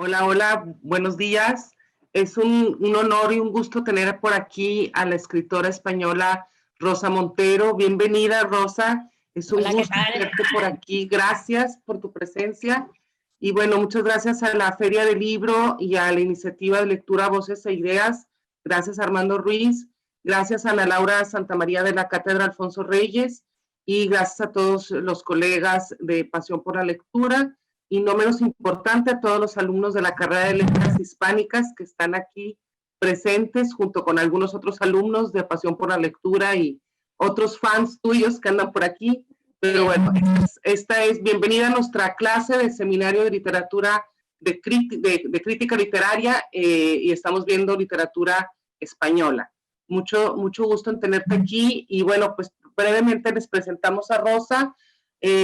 Hola, hola, buenos días. Es un honor y un gusto tener por aquí a la escritora española Rosa Montero. Bienvenida, Rosa. Es un Hola, ¿qué gusto tal? tenerte por aquí. Gracias por tu presencia. Y bueno, muchas gracias a la Feria del Libro y a la iniciativa de lectura Voces e Ideas. Gracias, Armando Ruiz. Gracias a Ana Laura Santamaría de la Cátedra Alfonso Reyes. Y gracias a todos los colegas de Pasión por la Lectura. Y no menos importante, a todos los alumnos de la carrera de Letras Hispánicas que están aquí presentes, junto con algunos otros alumnos de Pasión por la Lectura y otros fans tuyos que andan por aquí. Pero bueno, esta es bienvenida a nuestra clase de seminario de literatura de crítica literaria y estamos viendo literatura española. Mucho gusto en tenerte aquí y bueno, pues brevemente les presentamos a Rosa.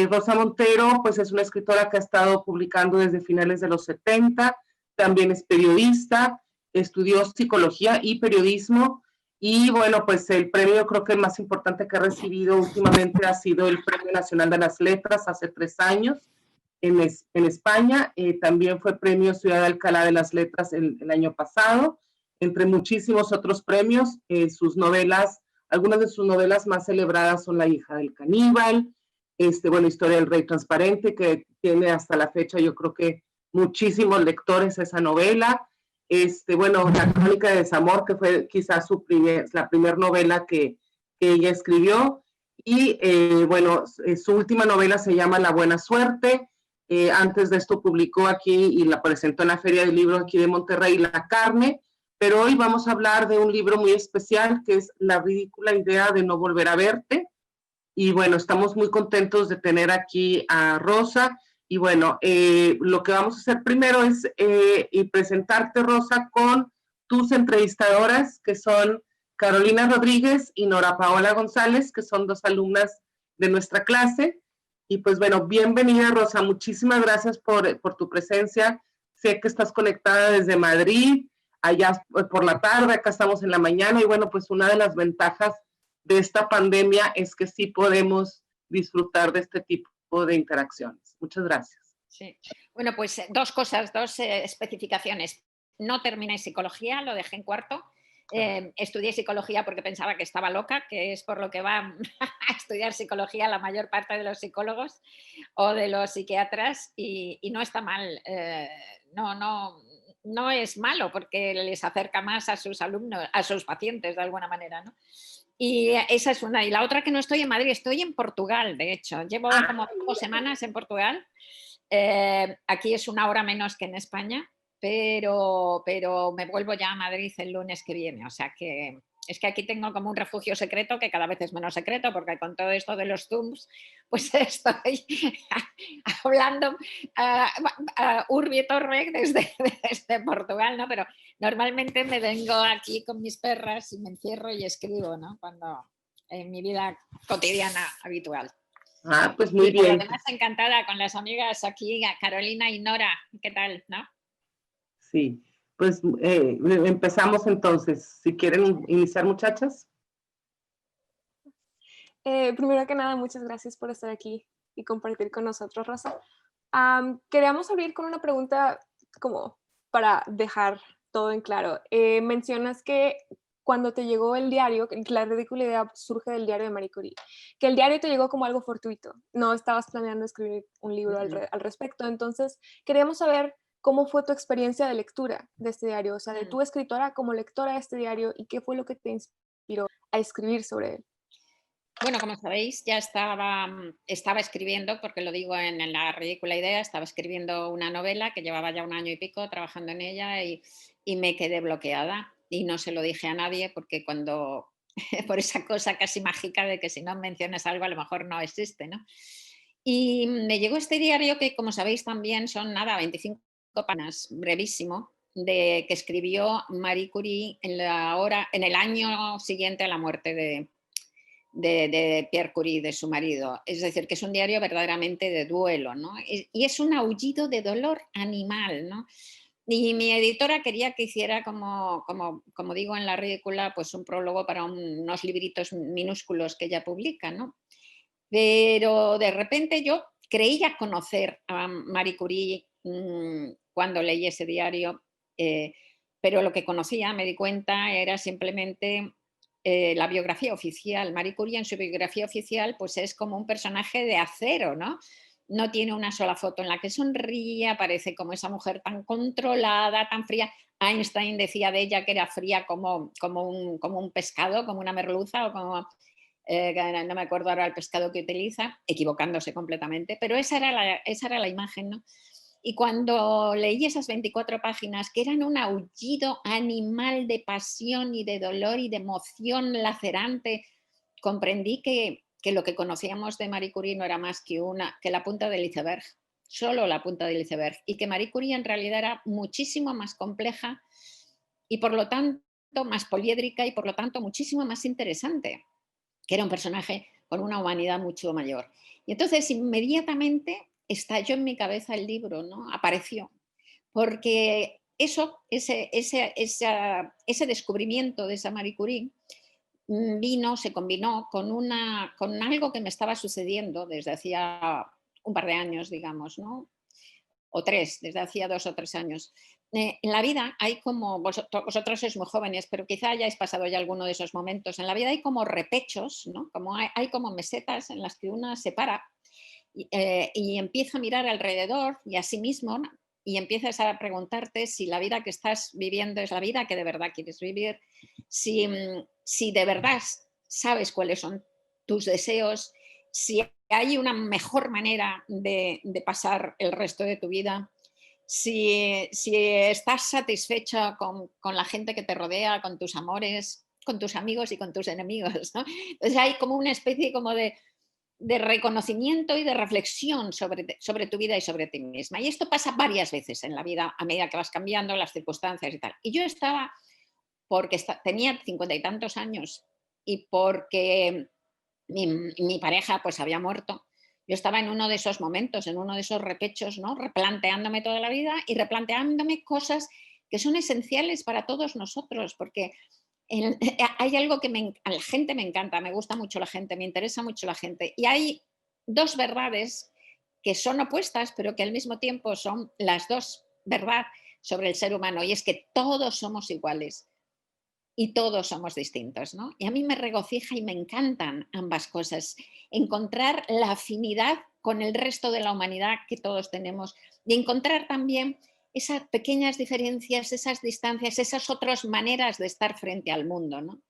Rosa Montero, pues es una escritora que ha estado publicando desde finales de los 70, también es periodista, estudió psicología y periodismo, y bueno, pues el premio creo que el más importante que ha recibido últimamente ha sido el Premio Nacional de las Letras hace 3 años en España, también fue Premio Ciudad de Alcalá de las Letras el año pasado, entre muchísimos otros premios. Sus novelas, algunas de sus novelas más celebradas son La hija del caníbal, bueno, Historia del Rey Transparente, que tiene hasta la fecha yo creo que muchísimos lectores esa novela. Bueno, La Crónica de Desamor, que fue quizás la primera novela que ella escribió. Y bueno, su última novela se llama La Buena Suerte. Antes de esto publicó aquí y la presentó en la Feria del Libro aquí de Monterrey, La Carne. Pero hoy vamos a hablar de un libro muy especial que es La ridícula idea de no volver a verte. Y bueno, estamos muy contentos de tener aquí a Rosa. Y bueno, lo que vamos a hacer primero es presentarte, Rosa, con tus entrevistadoras, que son Carolina Rodríguez y Nora Paola González, que son 2 alumnas de nuestra clase. Y pues bueno, bienvenida, Rosa. Muchísimas gracias por tu presencia. Sé que estás conectada desde Madrid, allá por la tarde, acá estamos en la mañana. Y bueno, pues una de las ventajas de esta pandemia es que sí podemos disfrutar de este tipo de interacciones. Muchas gracias. Sí. Bueno, pues 2 cosas, 2 especificaciones. No terminé psicología, lo dejé en cuarto. Estudié psicología porque pensaba que estaba loca, que es por lo que va a estudiar psicología la mayor parte de los psicólogos o de los psiquiatras y no está mal. No es malo porque les acerca más a sus alumnos, a sus pacientes de alguna manera, ¿no? Y esa es una. Y la otra, que no estoy en Madrid, estoy en Portugal, de hecho. Llevo como 5 semanas en Portugal. Aquí es 1 hora menos que en España, pero me vuelvo ya a Madrid el lunes que viene. O sea que es que aquí tengo como un refugio secreto que cada vez es menos secreto porque con todo esto de los Zooms, pues estoy hablando urbi et orbi desde Portugal, ¿no? Pero normalmente me vengo aquí con mis perras y me encierro y escribo, ¿no? Cuando en mi vida cotidiana habitual. Pues muy bien. Además, encantada con las amigas aquí, Carolina y Nora. ¿Qué tal, no? Sí, pues empezamos entonces. Si quieren iniciar, muchachas. Primero que nada, muchas gracias por estar aquí y compartir con nosotros, Rosa. Queríamos abrir con una pregunta como para dejar todo en claro. Mencionas que cuando te llegó el diario, que la ridícula idea surge del diario de Marie Curie, que el diario te llegó como algo fortuito, no estabas planeando escribir un libro al respecto. Entonces, queríamos saber cómo fue tu experiencia de lectura de este diario, o sea, de tu escritora como lectora de este diario y qué fue lo que te inspiró a escribir sobre él. Bueno, como sabéis, ya estaba escribiendo, porque lo digo en la ridícula idea, estaba escribiendo una novela que llevaba ya 1 año y pico trabajando en ella y me quedé bloqueada y no se lo dije a nadie porque por esa cosa casi mágica de que si no mencionas algo a lo mejor no existe, ¿no? Y me llegó este diario que, como sabéis, también son 25 páginas, brevísimo, que escribió Marie Curie en el año siguiente a la muerte de Pierre Curie, de su marido. Es decir, que es un diario verdaderamente de duelo, ¿no? Y es un aullido de dolor animal, ¿no? Y mi editora quería que hiciera, como digo en la ridícula, pues un prólogo para unos libritos minúsculos que ella publica, ¿no? Pero de repente yo creía conocer a Marie Curie cuando leí ese diario, pero lo que conocía, me di cuenta, era simplemente la biografía oficial. Marie Curie en su biografía oficial pues es como un personaje de acero, ¿no? No tiene una sola foto en la que sonría, parece como esa mujer tan controlada, tan fría. Einstein decía de ella que era fría como un pescado, como una merluza o como, no me acuerdo ahora el pescado que utiliza, equivocándose completamente, pero esa era la imagen, ¿no? Y cuando leí esas 24 páginas, que eran un aullido animal de pasión y de dolor y de emoción lacerante, comprendí que lo que conocíamos de Marie Curie no era más que la punta del iceberg, solo la punta del iceberg, y que Marie Curie en realidad era muchísimo más compleja y por lo tanto más poliédrica y por lo tanto muchísimo más interesante, que era un personaje con una humanidad mucho mayor. Y entonces inmediatamente estalló en mi cabeza el libro, ¿no? Apareció, porque ese descubrimiento de esa Marie Curie se combinó con algo que me estaba sucediendo desde hacía un par de años, digamos, ¿no? O 3, desde hacía 2 o 3 años. En la vida hay como, vosotros sois muy jóvenes, pero quizá hayáis pasado ya alguno de esos momentos. En la vida hay como repechos, ¿no? Como hay como mesetas en las que una se para y empieza a mirar alrededor y a sí mismo, ¿no? Y empiezas a preguntarte si la vida que estás viviendo es la vida que de verdad quieres vivir, si de verdad sabes cuáles son tus deseos, si hay una mejor manera de pasar el resto de tu vida, si estás satisfecha con la gente que te rodea, con tus amores, con tus amigos y con tus enemigos, ¿no? Entonces hay como una especie como de reconocimiento y de reflexión sobre tu vida y sobre ti misma. Y esto pasa varias veces en la vida a medida que vas cambiando las circunstancias y tal. Y yo estaba, porque tenía 50 y tantos años y porque mi pareja pues había muerto, yo estaba en uno de esos momentos, en uno de esos repechos, ¿no? Replanteándome toda la vida y replanteándome cosas que son esenciales para todos nosotros, porque hay algo que a la gente me encanta, me gusta mucho la gente, me interesa mucho la gente. Y hay dos verdades que son opuestas, pero que al mismo tiempo son las dos verdad sobre el ser humano. Y es que todos somos iguales y todos somos distintos, ¿no? Y a mí me regocija y me encantan ambas cosas. Encontrar la afinidad con el resto de la humanidad que todos tenemos y encontrar también esas pequeñas diferencias, esas distancias, esas otras maneras de estar frente al mundo, ¿no?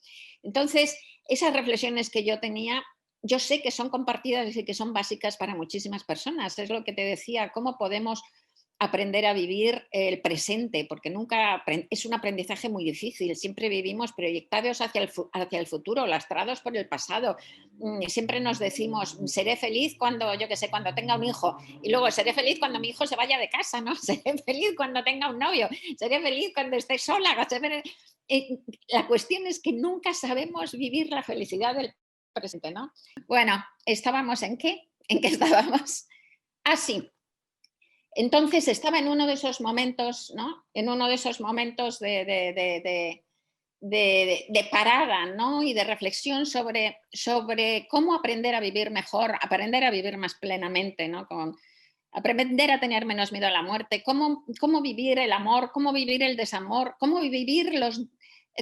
Entonces, esas reflexiones que yo tenía, yo sé que son compartidas y que son básicas para muchísimas personas. Es lo que te decía, cómo podemos aprender a vivir el presente, porque nunca es un aprendizaje muy difícil. Siempre vivimos proyectados hacia el futuro, lastrados por el pasado. Siempre nos decimos, seré feliz cuando, yo qué sé, cuando tenga un hijo. Y luego seré feliz cuando mi hijo se vaya de casa, ¿no? Seré feliz cuando tenga un novio. Seré feliz cuando esté sola. La cuestión es que nunca sabemos vivir la felicidad del presente, ¿no? Bueno, ¿estábamos en qué? ¿En qué estábamos? Ah, sí. Entonces estaba en uno de esos momentos, ¿no? En uno de esos momentos de parada, ¿no? Y de reflexión sobre cómo aprender a vivir mejor, aprender a vivir más plenamente, ¿no? Aprender a tener menos miedo a la muerte, cómo vivir el amor, cómo vivir el desamor, cómo vivir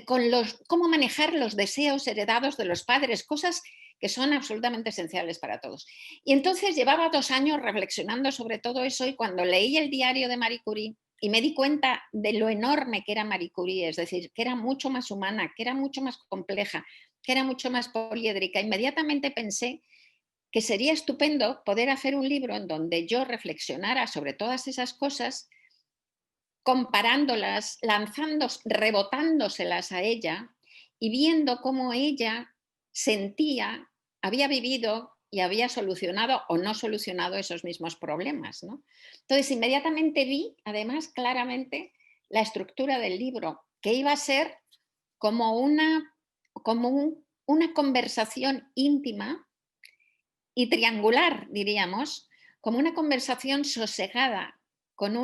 cómo manejar los deseos heredados de los padres, cosas que son absolutamente esenciales para todos. Y entonces llevaba 2 años reflexionando sobre todo eso y cuando leí el diario de Marie Curie y me di cuenta de lo enorme que era Marie Curie, es decir, que era mucho más humana, que era mucho más compleja, que era mucho más poliédrica, inmediatamente pensé que sería estupendo poder hacer un libro en donde yo reflexionara sobre todas esas cosas, comparándolas, rebotándoselas a ella y viendo cómo ella sentía, había vivido y había solucionado o no solucionado esos mismos problemas, ¿no? Entonces, inmediatamente vi, además, claramente la estructura del libro, que iba a ser como una conversación íntima y triangular, diríamos, como una conversación sosegada con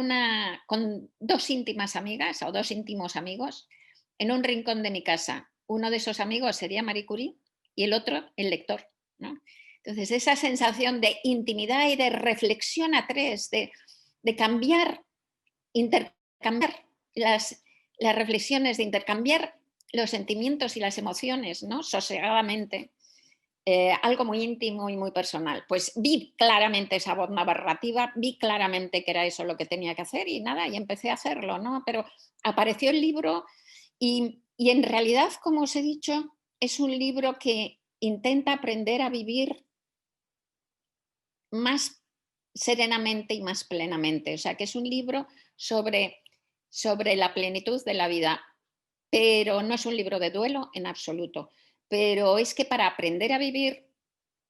2 íntimas amigas o 2 íntimos amigos en un rincón de mi casa. Uno de esos amigos sería Marie Curie y el otro el lector, ¿no? Entonces, esa sensación de intimidad y de reflexión a 3, cambiar, intercambiar las reflexiones, de intercambiar los sentimientos y las emociones, ¿no? Sosegadamente. Algo muy íntimo y muy personal. Pues vi claramente esa voz narrativa, vi claramente que era eso lo que tenía que hacer y nada, y empecé a hacerlo, ¿no? Pero apareció el libro y en realidad, como os he dicho, es un libro que intenta aprender a vivir más serenamente y más plenamente. O sea, que es un libro sobre la plenitud de la vida, pero no es un libro de duelo en absoluto. Pero es que para aprender a vivir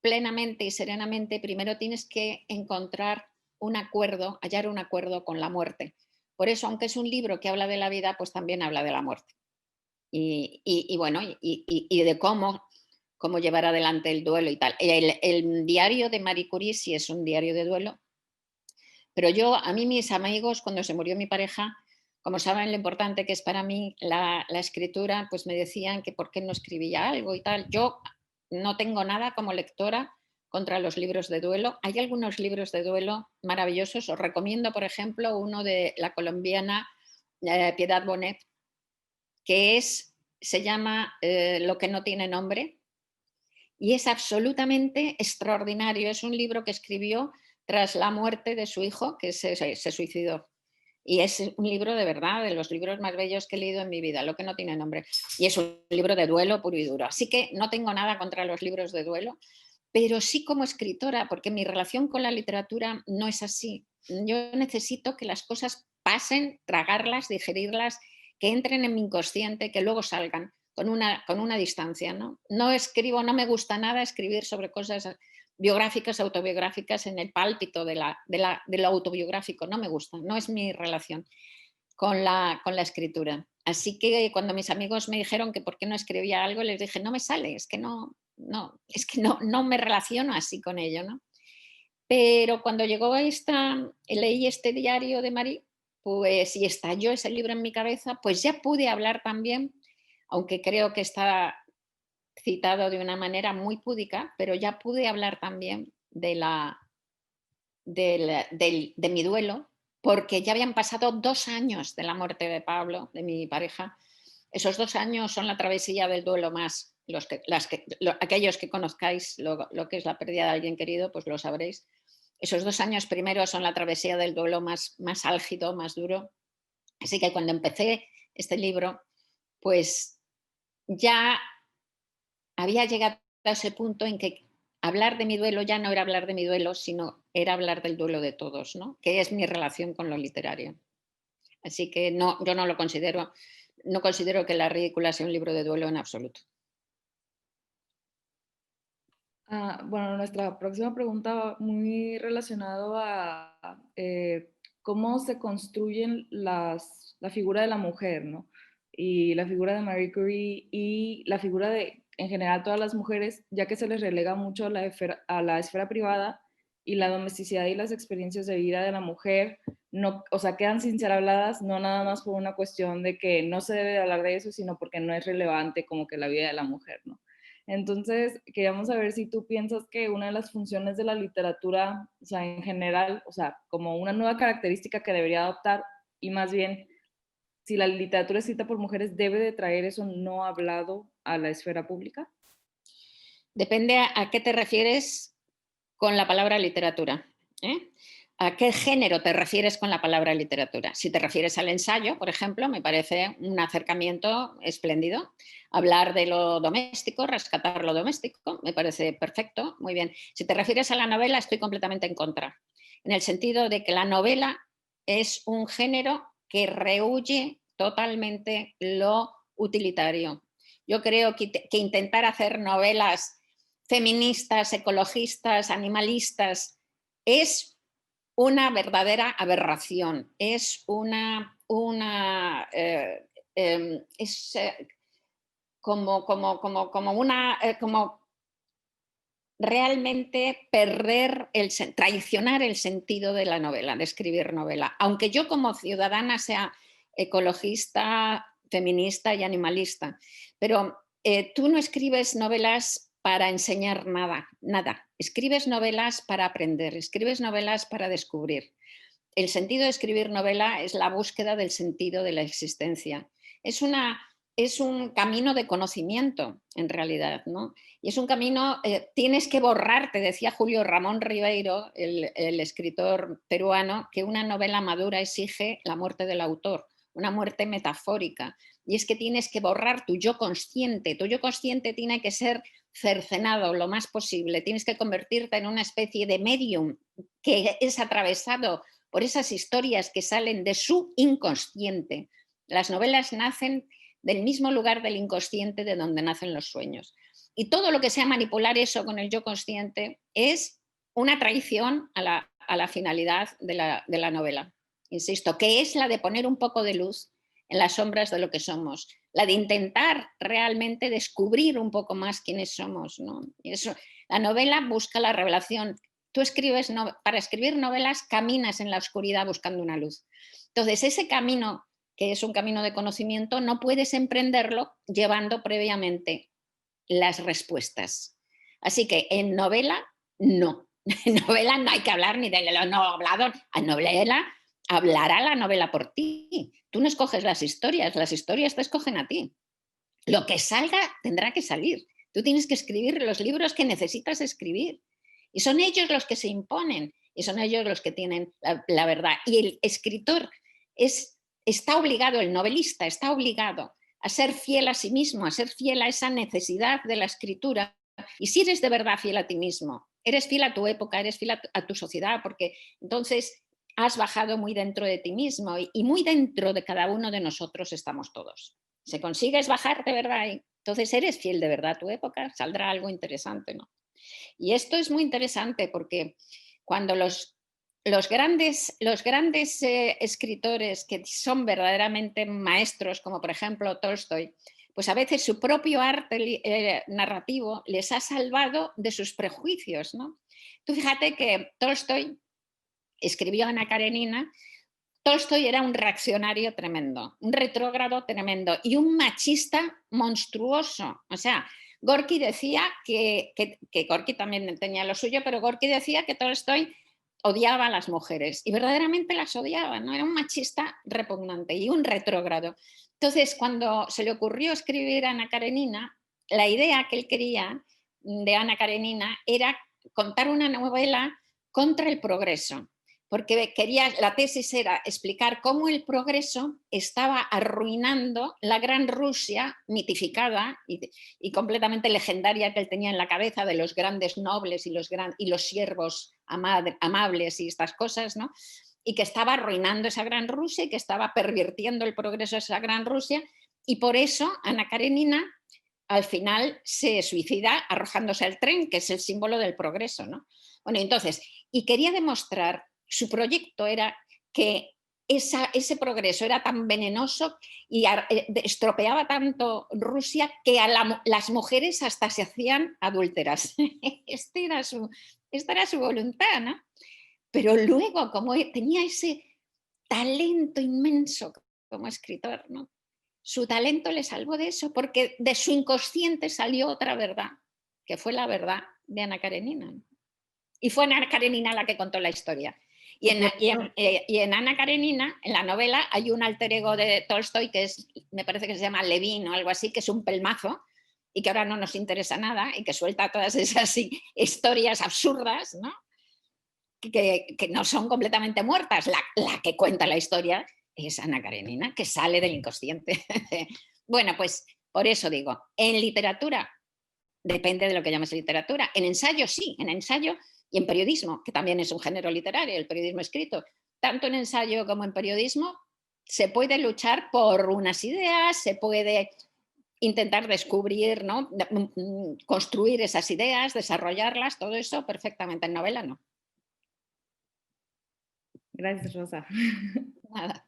plenamente y serenamente, primero tienes que encontrar un acuerdo, hallar un acuerdo con la muerte. Por eso, aunque es un libro que habla de la vida, pues también habla de la muerte. Y bueno, y de cómo llevar adelante el duelo y tal. El diario de Marie Curie sí es un diario de duelo, pero a mí mis amigos, cuando se murió mi pareja, como saben lo importante que es para mí la escritura, pues me decían que por qué no escribía algo y tal. Yo no tengo nada como lectora contra los libros de duelo. Hay algunos libros de duelo maravillosos. Os recomiendo, por ejemplo, uno de la colombiana Piedad Bonet, que se llama Lo que no tiene nombre, y es absolutamente extraordinario. Es un libro que escribió tras la muerte de su hijo, que se suicidó. Y es un libro de verdad, de los libros más bellos que he leído en mi vida, Lo que no tiene nombre. Y es un libro de duelo puro y duro. Así que no tengo nada contra los libros de duelo, pero sí como escritora, porque mi relación con la literatura no es así. Yo necesito que las cosas pasen, tragarlas, digerirlas, que entren en mi inconsciente, que luego salgan con una distancia. No escribo, no me gusta nada escribir sobre cosas biográficas, autobiográficas en el pálpito de lo autobiográfico. No me gusta, no es mi relación con la escritura. Así que cuando mis amigos me dijeron que por qué no escribía algo, les dije, no me sale, es que no me relaciono así con ello, ¿no? Pero cuando leí este diario de Marie, pues y estalló ese libro en mi cabeza, pues ya pude hablar también, aunque creo que está citado de una manera muy púdica, pero ya pude hablar también de mi duelo, porque ya habían pasado 2 años de la muerte de Pablo, de mi pareja. Esos 2 años son la travesía del duelo más. Aquellos que conozcáis lo que es la pérdida de alguien querido, pues lo sabréis. Esos 2 años primeros son la travesía del duelo más álgido, más duro. Así que cuando empecé este libro, pues ya había llegado a ese punto en que hablar de mi duelo ya no era hablar de mi duelo, sino era hablar del duelo de todos, ¿no? Que es mi relación con lo literario. Así que yo no considero que La ridícula sea un libro de duelo en absoluto. Bueno, nuestra próxima pregunta va muy relacionado a cómo se construyen la figura de la mujer, ¿no? Y la figura de Marie Curie y la figura de, en general, todas las mujeres, ya que se les relega mucho a la esfera privada y la domesticidad y las experiencias de vida de la mujer, no, o sea, quedan sin ser habladas, no nada más por una cuestión de que no se debe hablar de eso, sino porque no es relevante como que la vida de la mujer, ¿no? Entonces, queríamos saber si tú piensas que una de las funciones de la literatura, o sea, en general, o sea, como una nueva característica que debería adoptar, y más bien, si la literatura escrita por mujeres debe de traer eso no hablado a la esfera pública. Depende a qué te refieres con la palabra literatura, ¿eh? ¿A qué género te refieres con la palabra literatura? Si te refieres al ensayo, por ejemplo, me parece un acercamiento espléndido. Hablar de lo doméstico, rescatar lo doméstico, me parece perfecto, muy bien. Si te refieres a la novela, estoy completamente en contra, en el sentido de que la novela es un género que rehúye totalmente lo utilitario. Yo creo que intentar hacer novelas feministas, ecologistas, animalistas, es una verdadera aberración, es como realmente traicionar el sentido de la novela, de escribir novela. Aunque yo como ciudadana sea ecologista, feminista y animalista, pero tú no escribes novelas para enseñar nada. Escribes novelas para aprender, escribes novelas para descubrir. el sentido de escribir novela es la búsqueda del sentido de la existencia. Es un camino de conocimiento, en realidad, ¿no? Y es un camino, tienes que borrarte, decía Julio Ramón Ribeiro, el escritor peruano, que una novela madura exige la muerte del autor, una muerte metafórica. Y es que tienes que borrar tu yo consciente tiene que ser cercenado lo más posible, tienes que convertirte en una especie de medium que es atravesado por esas historias que salen de su inconsciente. Las novelas nacen del mismo lugar del inconsciente de donde nacen los sueños. Y todo lo que sea manipular eso con el yo consciente es una traición a la finalidad de la novela. Insisto, que es la de poner un poco de luz en las sombras de lo que somos, la de intentar realmente descubrir un poco más quiénes somos, ¿no? Y eso, la novela busca la revelación. Tú escribes, para escribir novelas caminas en la oscuridad buscando una luz. Entonces, ese camino, que es un camino de conocimiento, no puedes emprenderlo llevando previamente las respuestas. Así que en novela, no. En novela no hay que hablar ni de lo no hablado. En novela hablará la novela por ti. Tú no escoges las historias te escogen a ti. Lo que salga tendrá que salir. Tú tienes que escribir los libros que necesitas escribir. Y son ellos los que se imponen y son ellos los que tienen la verdad. Y el escritor está obligado, el novelista está obligado a ser fiel a sí mismo, a ser fiel a esa necesidad de la escritura. Y si eres de verdad fiel a ti mismo, eres fiel a tu época, eres fiel a tu sociedad, porque entonces has bajado muy dentro de ti mismo y muy dentro de cada uno de nosotros estamos todos. Si consigues bajar de verdad, entonces eres fiel de verdad a tu época, saldrá algo interesante, ¿no? Y esto es muy interesante porque cuando los grandes escritores que son verdaderamente maestros, como por ejemplo Tolstoy, pues a veces su propio arte narrativo les ha salvado de sus prejuicios, ¿no? Tú fíjate que Tolstoy escribió Ana Karenina. Tolstoy era un reaccionario tremendo, un retrógrado tremendo y un machista monstruoso. O sea, Gorky decía que Gorky también tenía lo suyo, pero Gorky decía que Tolstoy odiaba a las mujeres y verdaderamente las odiaba, ¿no? Era un machista repugnante y un retrógrado. Entonces, cuando se le ocurrió escribir Ana Karenina, la idea que él quería de Ana Karenina era contar una novela contra el progreso, porque la tesis era explicar cómo el progreso estaba arruinando la gran Rusia mitificada y completamente legendaria que él tenía en la cabeza de los grandes nobles y los siervos amables y estas cosas, ¿no? Y que estaba arruinando esa gran Rusia y que estaba pervirtiendo el progreso de esa gran Rusia, y por eso Ana Karenina al final se suicida arrojándose al tren, que es el símbolo del progreso, ¿no? Bueno, entonces, y quería demostrar, su proyecto era que ese progreso era tan venenoso y estropeaba tanto Rusia que las mujeres hasta se hacían adúlteras. Esta era su voluntad, ¿no? Pero luego, como tenía ese talento inmenso como escritor, ¿no? Su talento le salvó de eso, porque de su inconsciente salió otra verdad, que fue la verdad de Ana Karenina. Y fue Ana Karenina la que contó la historia. Y en Ana Karenina, en la novela, hay un alter ego de Tolstoy que me parece que se llama Levin o algo así, que es un pelmazo y que ahora no nos interesa nada y que suelta todas esas historias absurdas, ¿no? Que no son completamente muertas. La que cuenta la historia es Ana Karenina, que sale del inconsciente. Bueno, pues por eso digo, en literatura, depende de lo que llames literatura, en ensayo sí, en ensayo y en periodismo, que también es un género literario, el periodismo escrito, tanto en ensayo como en periodismo, se puede luchar por unas ideas, se puede intentar descubrir, ¿no? Construir esas ideas, desarrollarlas, todo eso perfectamente. En novela no. Gracias, Rosa. Nada.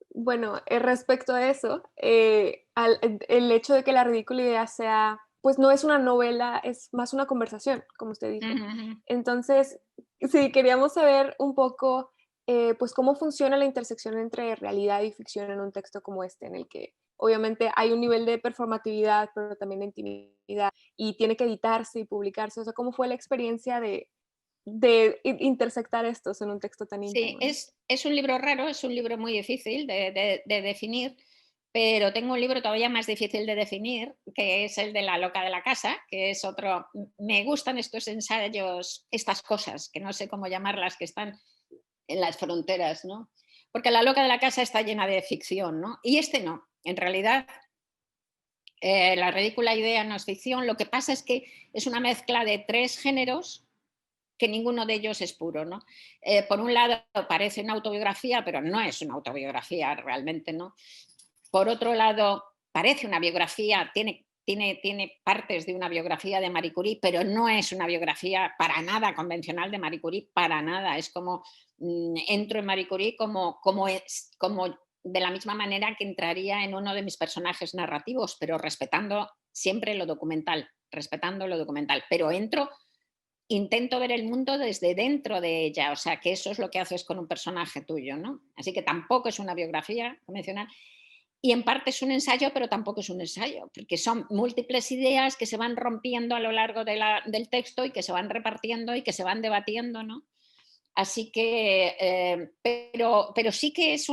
Bueno, respecto a eso, el hecho de que La ridícula idea sea, pues no es una novela, es más una conversación, como usted dijo. Entonces, sí, queríamos saber un poco, pues cómo funciona la intersección entre realidad y ficción en un texto como este, en el que obviamente hay un nivel de performatividad, pero también de intimidad, y tiene que editarse y publicarse. O sea, ¿cómo fue la experiencia de intersectar estos en un texto tan íntimo. Sí, es un libro raro, es un libro muy difícil de definir, pero tengo un libro todavía más difícil de definir, que es el de La loca de la casa, que es otro. Me gustan estos ensayos, estas cosas, que no sé cómo llamarlas, que están en las fronteras, ¿no? Porque La loca de la casa está llena de ficción, ¿no? Y este no. En realidad, La ridícula idea no es ficción. Lo que pasa es que es una mezcla de 3 géneros que ninguno de ellos es puro, ¿no? Por un lado parece una autobiografía, pero no es una autobiografía realmente, ¿no? Por otro lado, parece una biografía, tiene partes de una biografía de Marie Curie, pero no es una biografía para nada convencional de Marie Curie, para nada. Es como entro en Marie Curie como de la misma manera que entraría en uno de mis personajes narrativos, pero respetando siempre lo documental, pero intento ver el mundo desde dentro de ella, o sea, que eso es lo que haces con un personaje tuyo, ¿no? Así que tampoco es una biografía convencional y en parte es un ensayo, pero tampoco es un ensayo, porque son múltiples ideas que se van rompiendo a lo largo del texto y que se van repartiendo y que se van debatiendo, ¿no? Así que, pero sí que es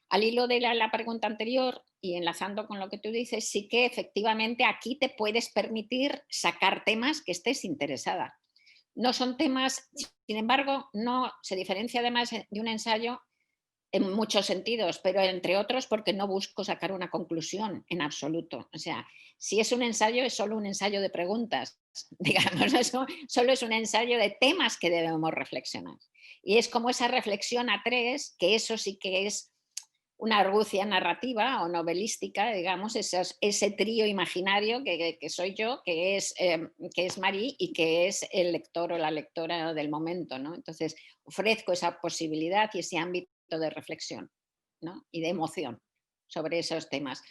al hilo de la pregunta anterior y enlazando con lo que tú dices, sí que efectivamente aquí te puedes permitir sacar temas que estés interesada. No son temas, sin embargo, no se diferencia además de un ensayo en muchos sentidos, pero entre otros porque no busco sacar una conclusión en absoluto. O sea, si es un ensayo, es solo un ensayo de preguntas, digamos, eso solo es un ensayo de temas que debemos reflexionar. Y es como esa reflexión a 3, que eso sí que es una argucia narrativa o novelística, digamos, ese trío imaginario que soy yo, que es Marie y que es el lector o la lectora del momento, ¿no? Entonces, ofrezco esa posibilidad y ese ámbito de reflexión, ¿no? Y de emoción sobre esos temas.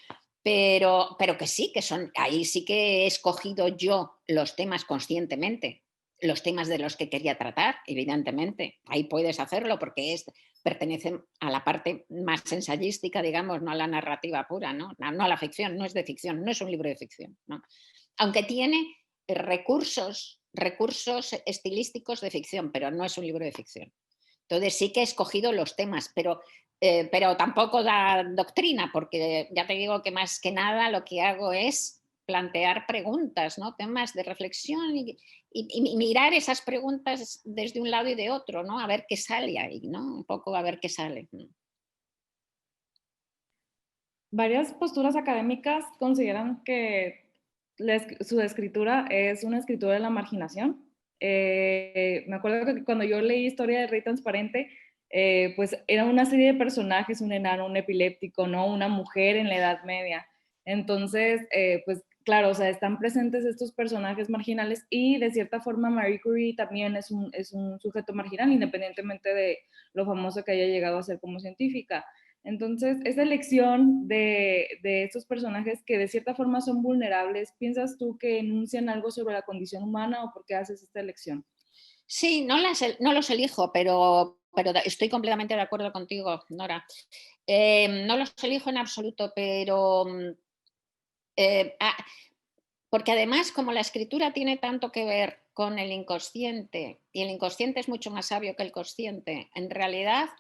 Pero que sí, ahí sí que he escogido yo los temas conscientemente, los temas de los que quería tratar, evidentemente. Ahí puedes hacerlo porque pertenecen a la parte más ensayística, digamos, no a la narrativa pura, ¿no? No a la ficción, no es de ficción, no es un libro de ficción, ¿no? Aunque tiene recursos estilísticos de ficción, pero no es un libro de ficción. Entonces sí que he escogido los temas, pero tampoco da doctrina, porque ya te digo que más que nada lo que hago es plantear preguntas, ¿no? Temas de reflexión y mirar esas preguntas desde un lado y de otro, ¿no? A ver qué sale ahí, ¿no? Un poco a ver qué sale. Varias posturas académicas consideran que su escritura es una escritura de la marginación. Me acuerdo que cuando yo leí Historia del Rey Transparente, pues era una serie de personajes, un enano, un epiléptico, ¿no? Una mujer en la Edad Media. Entonces, pues claro, o sea, están presentes estos personajes marginales y de cierta forma Marie Curie también es un sujeto marginal, independientemente de lo famoso que haya llegado a ser como científica. Entonces, esa elección de estos personajes que de cierta forma son vulnerables, ¿piensas tú que enuncian algo sobre la condición humana o por qué haces esta elección? Sí, no los elijo, pero estoy completamente de acuerdo contigo, Nora. No los elijo en absoluto, pero porque además, como la escritura tiene tanto que ver con el inconsciente, y el inconsciente es mucho más sabio que el consciente, en realidad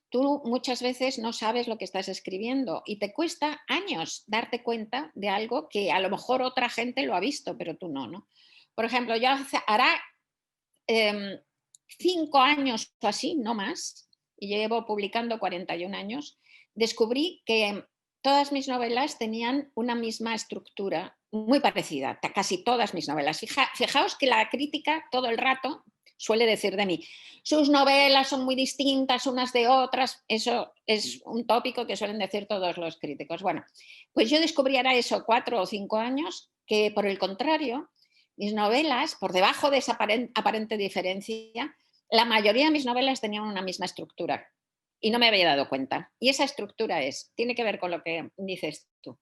tú muchas veces no sabes lo que estás escribiendo y te cuesta años darte cuenta de algo que a lo mejor otra gente lo ha visto, pero tú no, ¿no? Por ejemplo, yo hará 5 años o así, no más, y llevo publicando 41 años, descubrí que todas mis novelas tenían una misma estructura muy parecida, casi todas mis novelas. Fijaos que la crítica todo el rato suele decir de mí, sus novelas son muy distintas unas de otras, eso es un tópico que suelen decir todos los críticos. Bueno, pues yo descubrí ahora eso 4 o 5 años, que por el contrario, mis novelas, por debajo de esa aparente diferencia, la mayoría de mis novelas tenían una misma estructura y no me había dado cuenta. Y esa estructura tiene que ver con lo que dices tú.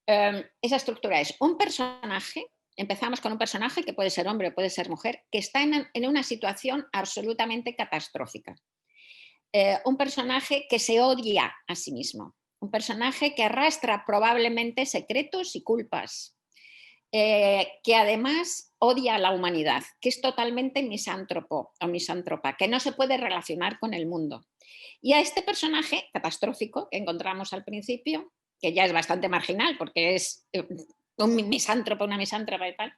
Esa estructura es un personaje, empezamos con un personaje que puede ser hombre o puede ser mujer, que está en una situación absolutamente catastrófica. Un personaje que se odia a sí mismo, un personaje que arrastra probablemente secretos y culpas. que además odia a la humanidad, que es totalmente misántropo o misántropa, que no se puede relacionar con el mundo. Y a este personaje catastrófico que encontramos al principio, que ya es bastante marginal porque es un misántropo, una misántropa y tal,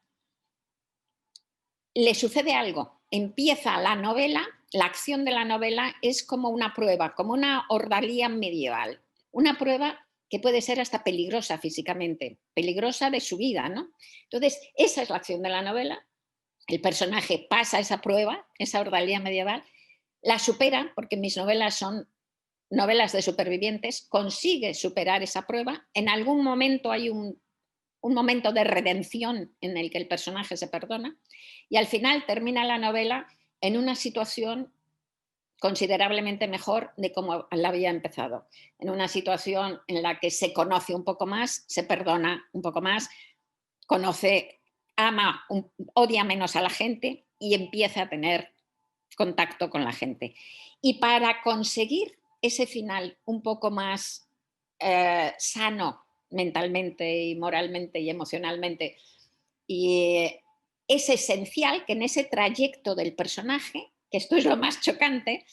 le sucede algo. Empieza la novela, la acción de la novela es como una prueba, como una ordalía medieval. Una prueba que puede ser hasta peligrosa físicamente, peligrosa de su vida, ¿no? Entonces, esa es la acción de la novela. El personaje pasa esa prueba, esa ordalía medieval, la supera, porque mis novelas son novelas de supervivientes, consigue superar esa prueba. En algún momento hay un momento de redención en el que el personaje se perdona y al final termina la novela en una situación considerablemente mejor de cómo la había empezado, en una situación en la que se conoce un poco más, se perdona un poco más, conoce, ama, odia menos a la gente y empieza a tener contacto con la gente. Y para conseguir ese final un poco más sano mentalmente y moralmente y emocionalmente, y es esencial que en ese trayecto del personaje, que esto es lo más chocante,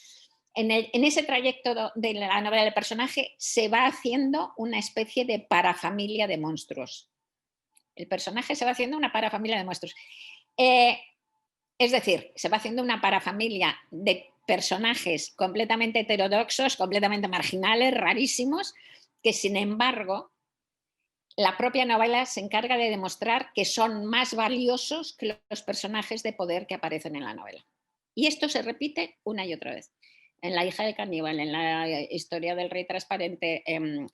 en ese trayecto de la novela del personaje se va haciendo una especie de parafamilia de monstruos. El personaje se va haciendo una parafamilia de monstruos. Es decir, se va haciendo una parafamilia de personajes completamente heterodoxos, completamente marginales, rarísimos, que sin embargo la propia novela se encarga de demostrar que son más valiosos que los personajes de poder que aparecen en la novela. Y esto se repite una y otra vez. En La hija del caníbal, en La historia del rey transparente, en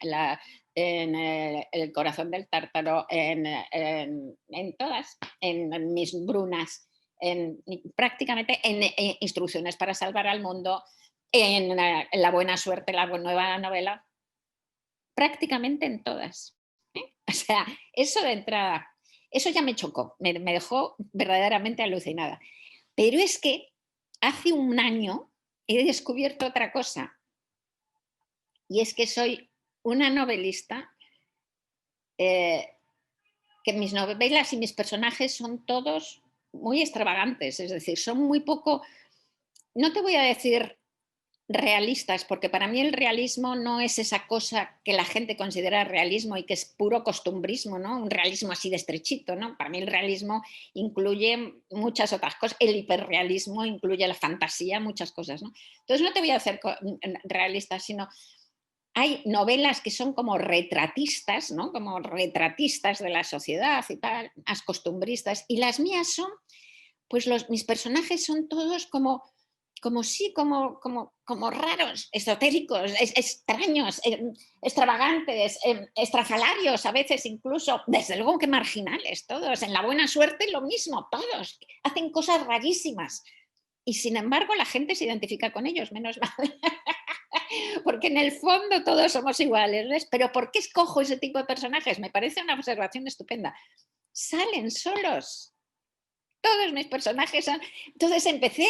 El corazón del tártaro, en todas, en Mis brunas, prácticamente en Instrucciones para salvar al mundo, en La buena suerte, la nueva novela, prácticamente en todas. O sea, eso de entrada, eso ya me chocó, me dejó verdaderamente alucinada. Pero es que hace un año he descubierto otra cosa, y es que soy una novelista, que mis novelas y mis personajes son todos muy extravagantes, es decir, son muy poco, no te voy a decir realistas, porque para mí el realismo no es esa cosa que la gente considera realismo y que es puro costumbrismo, ¿no? Un realismo así de estrechito, ¿no? Para mí el realismo incluye muchas otras cosas, el hiperrealismo incluye la fantasía, muchas cosas, ¿no? Entonces no te voy a hacer realistas, sino hay novelas que son como retratistas, ¿no? Como retratistas de la sociedad y tal, más costumbristas, y las mías son, pues mis personajes son todos como raros, esotéricos, extraños, extravagantes, estrafalarios, a veces incluso, desde luego que marginales todos. En La buena suerte lo mismo, todos hacen cosas rarísimas y sin embargo la gente se identifica con ellos, menos mal. Porque en el fondo todos somos iguales, ¿ves? Pero ¿por qué escojo ese tipo de personajes? Me parece una observación estupenda. Salen solos. Todos mis personajes son... Entonces empecé,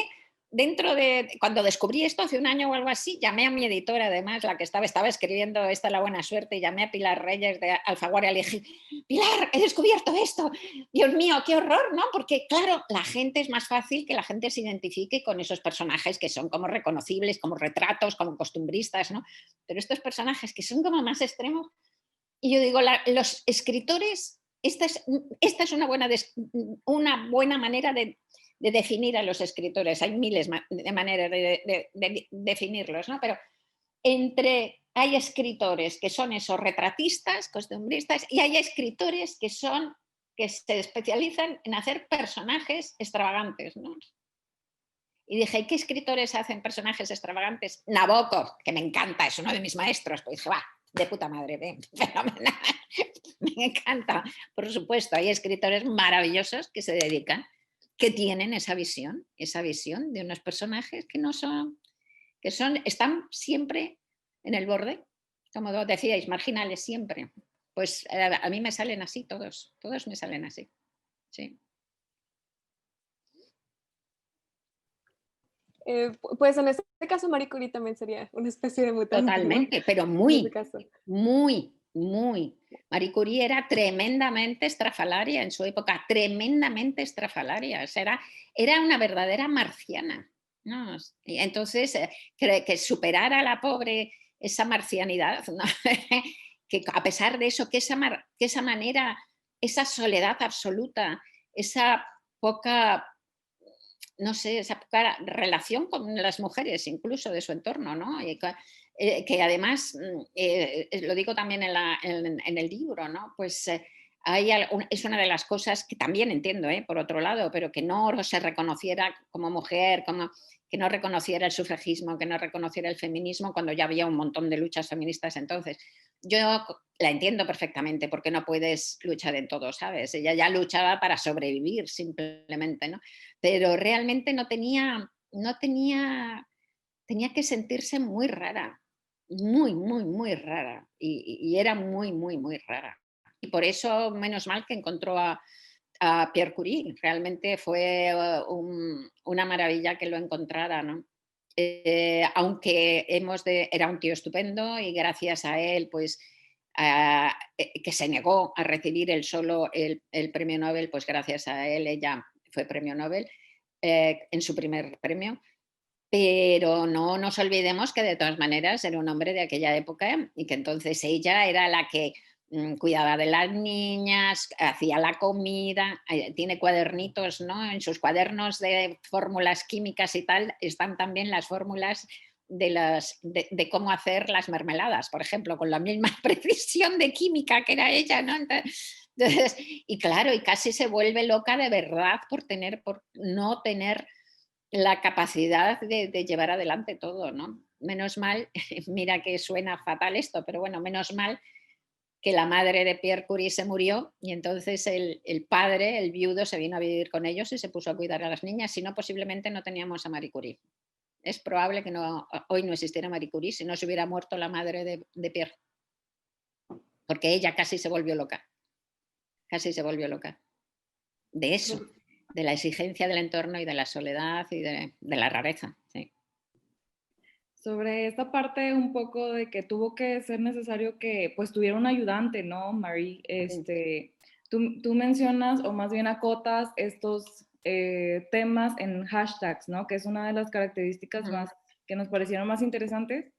cuando descubrí esto hace un año o algo así, llamé a mi editora, además, la que estaba escribiendo esta La buena suerte, y llamé a Pilar Reyes de Alfaguara y le dije: Pilar, he descubierto esto, Dios mío, qué horror, ¿no? Porque claro, la gente es más fácil que la gente se identifique con esos personajes que son como reconocibles, como retratos, como costumbristas, ¿no? Pero estos personajes que son como más extremos, y yo digo, los escritores, esta es una buena manera de definir a los escritores. Hay miles de maneras de definirlos, ¿no? Pero hay escritores que son esos retratistas, costumbristas, y hay escritores que se especializan en hacer personajes extravagantes, ¿no? Y dije, ¿qué escritores hacen personajes extravagantes? Nabokov, que me encanta, es uno de mis maestros. Pues dije, va, de puta madre, fenomenal. Me encanta. Por supuesto, hay escritores maravillosos que se dedican, que tienen esa visión de unos personajes que están siempre en el borde, como decíais, marginales siempre. Pues a mí me salen así todos me salen así. Sí. Pues en este caso Marie Curie también sería una especie de mutante. Totalmente, pero muy, muy, muy. Marie Curie era tremendamente estrafalaria en su época, tremendamente estrafalaria. O sea, era una verdadera marciana, ¿no? Y entonces, que superara a la pobre esa marcianidad, ¿no? Que a pesar de eso, que esa manera, esa soledad absoluta, esa poca, no sé, esa poca relación con las mujeres, incluso de su entorno, ¿no? Que además, lo digo también en el libro, ¿no? Pues es una de las cosas que también entiendo, por otro lado, pero que no se reconociera como mujer, que no reconociera el sufragismo, que no reconociera el feminismo, cuando ya había un montón de luchas feministas entonces. Yo la entiendo perfectamente, porque no puedes luchar en todo, ¿sabes? Ella ya luchaba para sobrevivir simplemente, ¿no? Pero realmente tenía que sentirse muy rara, muy, muy, muy rara, y era muy, muy, muy rara. Y por eso, menos mal que encontró a Pierre Curie, realmente fue una maravilla que lo encontrara, ¿no? Aunque era un tío estupendo y gracias a él, pues, que se negó a recibir él solo el premio Nobel, pues gracias a él ella fue premio Nobel en su primer premio. Pero no nos olvidemos que de todas maneras era un hombre de aquella época y que entonces ella era la que cuidaba de las niñas, hacía la comida, tiene cuadernitos, ¿no? En sus cuadernos de fórmulas químicas y tal están también las fórmulas de cómo hacer las mermeladas, por ejemplo, con la misma precisión de química que era ella, ¿no? Entonces, y claro, y casi se vuelve loca de verdad por no tener la capacidad de llevar adelante todo, ¿no? Menos mal, mira que suena fatal esto, pero bueno, menos mal que la madre de Pierre Curie se murió y entonces el padre, el viudo, se vino a vivir con ellos y se puso a cuidar a las niñas, si no, posiblemente no teníamos a Marie Curie. Es probable que hoy no existiera Marie Curie si no se hubiera muerto la madre de Pierre, porque ella casi se volvió loca, de eso, de la exigencia del entorno y de la soledad y de la rareza. Sí. Sobre esta parte un poco de que tuvo que ser necesario que pues tuviera un ayudante, ¿no, Marie? Tú mencionas, o más bien acotas, estos temas en hashtags, ¿no? Que es una de las características más que nos parecieron más interesantes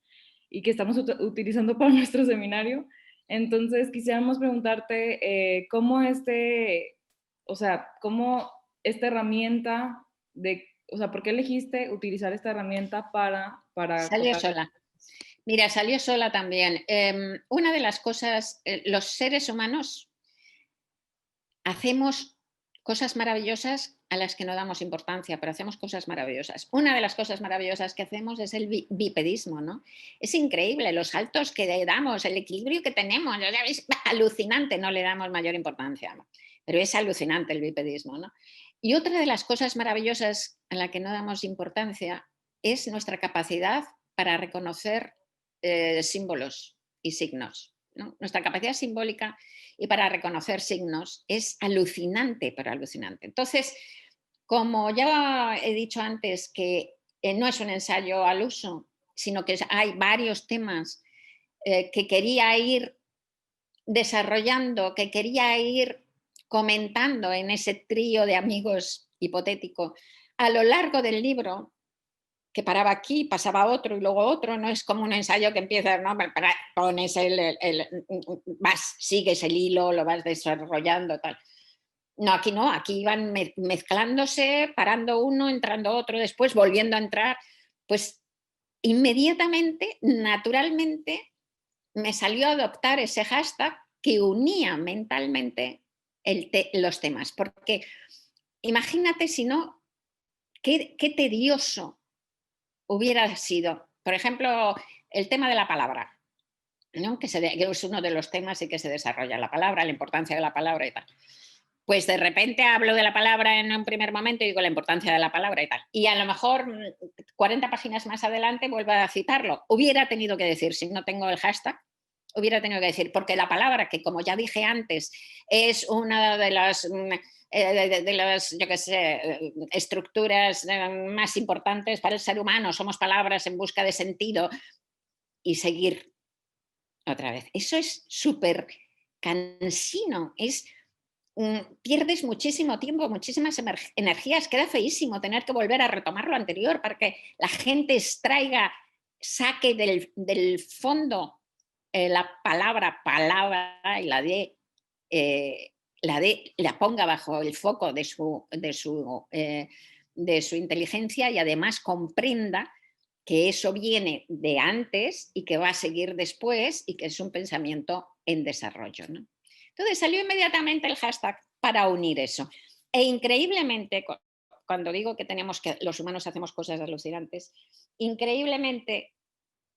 y que estamos utilizando para nuestro seminario. Entonces, quisiéramos preguntarte cómo cómo esta herramienta o sea, ¿por qué elegiste utilizar esta herramienta para Salió sola. Mira, salió sola también. Una de las cosas, los seres humanos hacemos cosas maravillosas a las que no damos importancia, pero hacemos cosas maravillosas. Una de las cosas maravillosas que hacemos es el bipedismo, ¿no? Es increíble los saltos que damos, el equilibrio que tenemos, es alucinante, no le damos mayor importancia, ¿no? Pero es alucinante el bipedismo, ¿no? Y otra de las cosas maravillosas a la que no damos importancia es nuestra capacidad para reconocer símbolos y signos, ¿no? Nuestra capacidad simbólica y para reconocer signos es alucinante, pero alucinante. Entonces, como ya he dicho antes, que no es un ensayo al uso, sino que hay varios temas que quería ir desarrollando, que quería ir comentando en ese trío de amigos hipotético a lo largo del libro, que paraba aquí, pasaba otro y luego otro, no es como un ensayo que empieza, ¿no? Pones sigues el hilo, lo vas desarrollando, tal. No, aquí iban mezclándose, parando uno, entrando otro, después volviendo a entrar, pues inmediatamente, naturalmente, me salió a adoptar ese hashtag que unía mentalmente los temas, porque imagínate si no, qué tedioso hubiera sido, por ejemplo, el tema de la palabra, ¿no? que es uno de los temas y que se desarrolla la palabra, la importancia de la palabra y tal. Pues de repente hablo de la palabra en un primer momento y digo la importancia de la palabra y tal. Y a lo mejor 40 páginas más adelante vuelvo a citarlo. Hubiera tenido que decir, si no tengo el hashtag, hubiera tenido que decir, porque la palabra, que como ya dije antes, es una de las yo qué sé, estructuras más importantes para el ser humano, somos palabras en busca de sentido, y seguir otra vez. Eso es súper cansino, pierdes muchísimo tiempo, muchísimas energías, queda feísimo tener que volver a retomar lo anterior para que la gente saque del fondo la palabra y la ponga bajo el foco de su inteligencia y además comprenda que eso viene de antes y que va a seguir después y que es un pensamiento en desarrollo, ¿no? Entonces salió inmediatamente el hashtag para unir eso. E increíblemente, cuando digo que los humanos hacemos cosas alucinantes, increíblemente,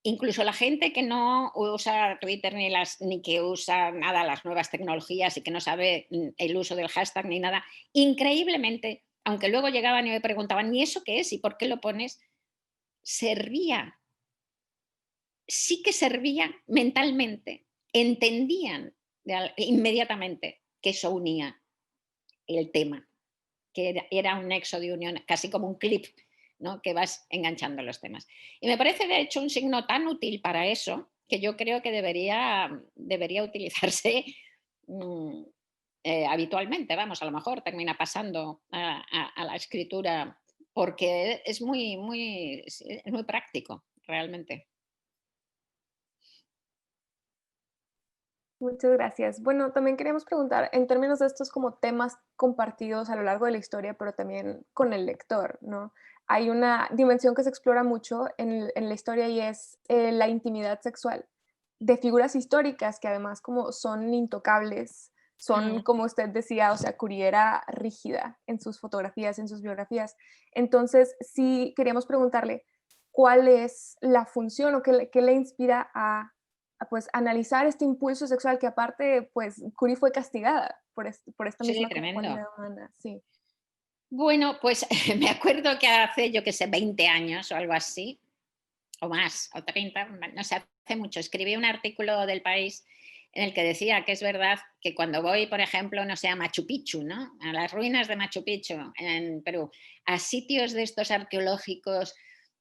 incluso la gente que no usa Twitter ni que usa nada las nuevas tecnologías y que no sabe el uso del hashtag ni nada, increíblemente, aunque luego llegaban y me preguntaban, ¿y eso qué es? ¿Y por qué lo pones? Servía, sí que servía mentalmente, entendían inmediatamente que eso unía el tema, que era un nexo de unión, casi como un clip, ¿no? Que vas enganchando los temas. Y me parece, de hecho, un signo tan útil para eso que yo creo que debería utilizarse habitualmente. Vamos, a lo mejor termina pasando a la escritura porque es muy práctico, realmente. Muchas gracias. Bueno, también queríamos preguntar, en términos de estos como temas compartidos a lo largo de la historia, pero también con el lector, ¿no? Hay una dimensión que se explora mucho en la historia y es la intimidad sexual de figuras históricas que además como son intocables, son, Mm. como usted decía, o sea, Curie era rígida en sus fotografías, en sus biografías. Entonces, sí queríamos preguntarle, ¿cuál es la función o qué le inspira pues, analizar este impulso sexual que aparte, pues, Curie fue castigada por esta Sí, misma como tremendo. cualidad humana? Sí. Bueno, pues me acuerdo que hace, yo que sé, 20 años o algo así, o más, o 30, no sé, hace mucho, escribí un artículo del País en el que decía que es verdad que cuando voy, por ejemplo, no sé, a Machu Picchu, ¿no? A las ruinas de Machu Picchu en Perú, a sitios de estos arqueológicos,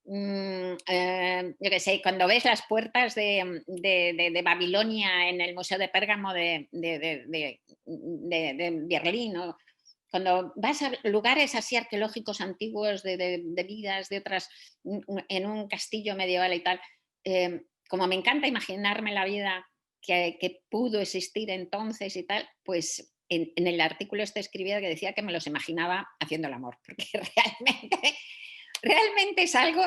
yo qué sé, cuando ves las puertas de Babilonia en el Museo de Pérgamo de Berlín, ¿no? Cuando vas a lugares así arqueológicos antiguos de vidas de otras, en un castillo medieval y tal, como me encanta imaginarme la vida que pudo existir entonces y tal, pues en el artículo este escribía que decía que me los imaginaba haciendo el amor, porque realmente es algo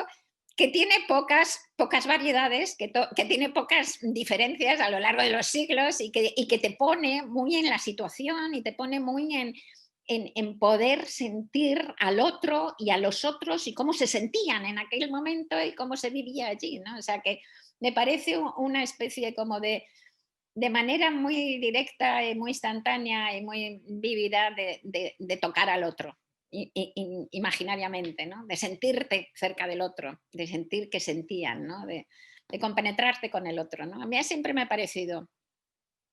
que tiene pocas variedades, que tiene pocas diferencias a lo largo de los siglos y que te pone muy en la situación y te pone muy en poder sentir al otro y a los otros y cómo se sentían en aquel momento y cómo se vivía allí, ¿no? O sea que me parece una especie como de manera muy directa y muy instantánea y muy vívida de tocar al otro imaginariamente, ¿no? De sentirte cerca del otro, de sentir que sentían, ¿no? De compenetrarte con el otro, ¿no? A mí siempre me ha parecido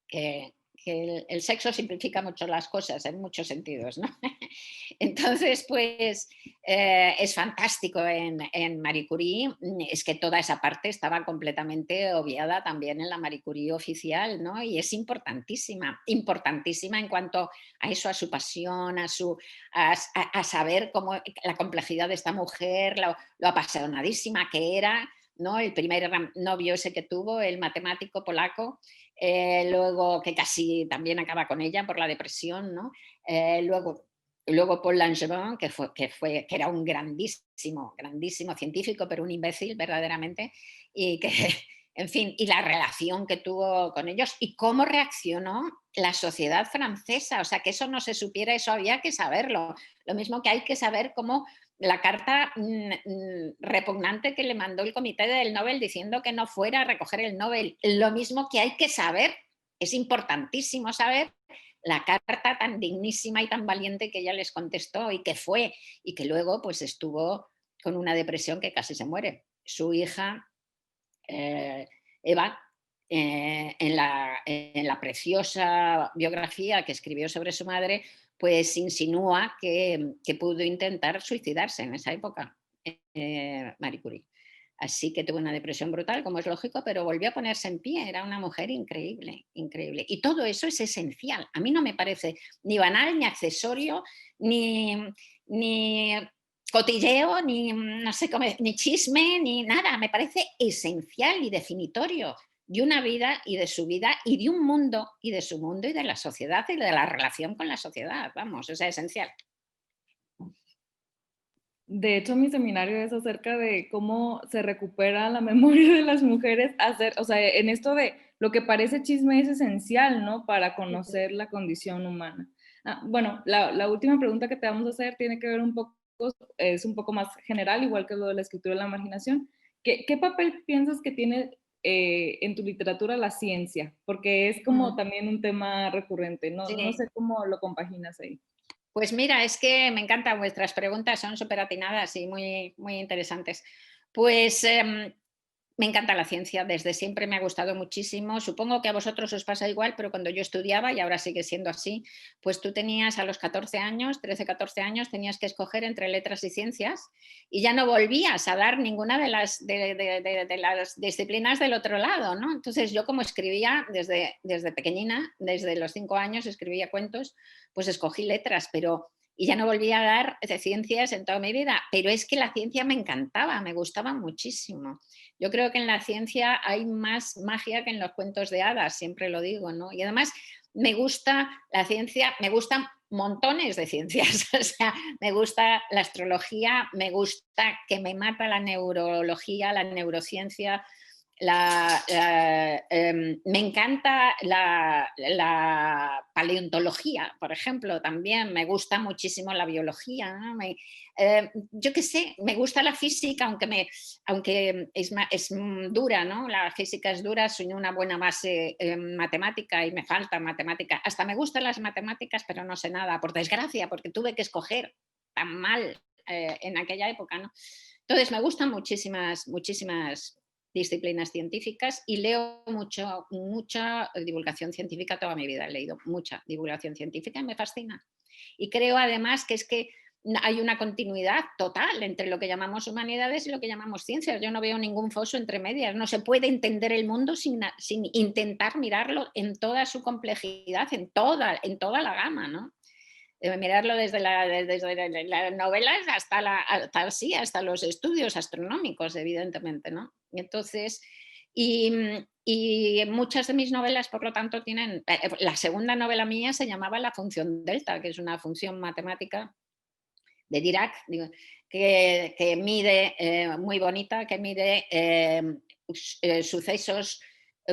que el sexo simplifica mucho las cosas en muchos sentidos, ¿no? Entonces, pues es fantástico en Marie Curie, es que toda esa parte estaba completamente obviada también en la Marie Curie oficial, ¿no? Y es importantísima, importantísima en cuanto a eso, a su pasión, a saber cómo la complejidad de esta mujer, lo apasionadísima que era, ¿no? El primer novio ese que tuvo, el matemático polaco, luego que casi también acaba con ella por la depresión, ¿no? Luego Paul Langevin, que era un grandísimo científico, pero un imbécil verdaderamente, y que, en fin, y la relación que tuvo con ellos y cómo reaccionó la sociedad francesa, o sea, que eso no se supiera, eso había que saberlo. Lo mismo que hay que saber cómo la carta repugnante que le mandó el comité del Nobel diciendo que no fuera a recoger el Nobel. Lo mismo que hay que saber, es importantísimo saber la carta tan dignísima y tan valiente que ella les contestó y que fue, y que luego pues estuvo con una depresión que casi se muere. Su hija, Eva, en la preciosa biografía que escribió sobre su madre, pues insinúa que pudo intentar suicidarse en esa época, Marie Curie. Así que tuvo una depresión brutal, como es lógico, pero volvió a ponerse en pie. Era una mujer increíble, increíble. Y todo eso es esencial. A mí no me parece ni banal, ni accesorio, ni cotilleo, ni, no sé cómo, ni chisme, ni nada. Me parece esencial y definitorio de una vida y de su vida y de un mundo y de su mundo y de la sociedad y de la relación con la sociedad. Vamos, o sea, esencial. De hecho, mi seminario es acerca de cómo se recupera la memoria de las mujeres, o sea, en esto de lo que parece chisme es esencial, ¿no? Para conocer la condición humana. Bueno, la última pregunta que te vamos a hacer tiene que ver es un poco más general, igual que lo de la escritura de la marginación. ¿Qué papel piensas que tiene en tu literatura la ciencia? Porque es como también un tema recurrente, ¿no? Sí. No sé cómo lo compaginas ahí. Pues mira, es que me encantan vuestras preguntas, son súper atinadas y muy, muy interesantes. Pues me encanta la ciencia, desde siempre me ha gustado muchísimo. Supongo que a vosotros os pasa igual, pero cuando yo estudiaba, y ahora sigue siendo así, pues tú tenías a los 14 años, 13, 14 años, tenías que escoger entre letras y ciencias y ya no volvías a dar ninguna de las disciplinas del otro lado, ¿no? Entonces yo como escribía desde pequeñina, desde los 5 años escribía cuentos, pues escogí letras, y ya no volví a dar de ciencias en toda mi vida, pero es que la ciencia me encantaba, me gustaba muchísimo. Yo creo que en la ciencia hay más magia que en los cuentos de hadas, siempre lo digo, ¿no? Y además me gusta la ciencia, me gustan montones de ciencias, o sea, me gusta la astrología, me gusta que me mata la neurología, la neurociencia, me encanta la paleontología, por ejemplo, también me gusta muchísimo la biología, ¿no? Yo qué sé, me gusta la física, aunque es dura, ¿no? La física es dura, soy una buena base matemática y me falta matemática. Hasta me gustan las matemáticas, pero no sé nada, por desgracia, porque tuve que escoger tan mal en aquella época, ¿no? Entonces me gustan muchísimas disciplinas científicas y leo mucha divulgación científica toda mi vida. He leído mucha divulgación científica y me fascina. Y creo además que es que hay una continuidad total entre lo que llamamos humanidades y lo que llamamos ciencias. Yo no veo ningún foso entre medias. No se puede entender el mundo sin intentar mirarlo en toda su complejidad, en toda la gama, ¿no? Mirarlo desde las novelas hasta los estudios astronómicos, evidentemente, ¿no? Entonces, y muchas de mis novelas, por lo tanto, tienen... la segunda novela mía se llamaba La función delta, que es una función matemática de Dirac, que mide, muy bonita, que mide sucesos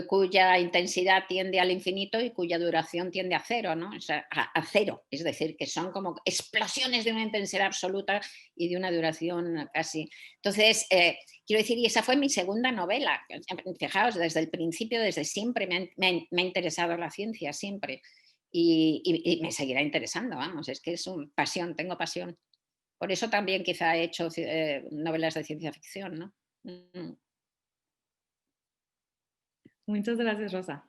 cuya intensidad tiende al infinito y cuya duración tiende a cero, ¿no? O sea, a cero, es decir, que son como explosiones de una intensidad absoluta y de una duración casi. Entonces, quiero decir, y esa fue mi segunda novela. Fijaos, desde el principio, desde siempre me ha interesado la ciencia, siempre. Y me seguirá interesando, vamos, es que es pasión, tengo pasión. Por eso también quizá he hecho novelas de ciencia ficción, ¿no? Muchas gracias, Rosa.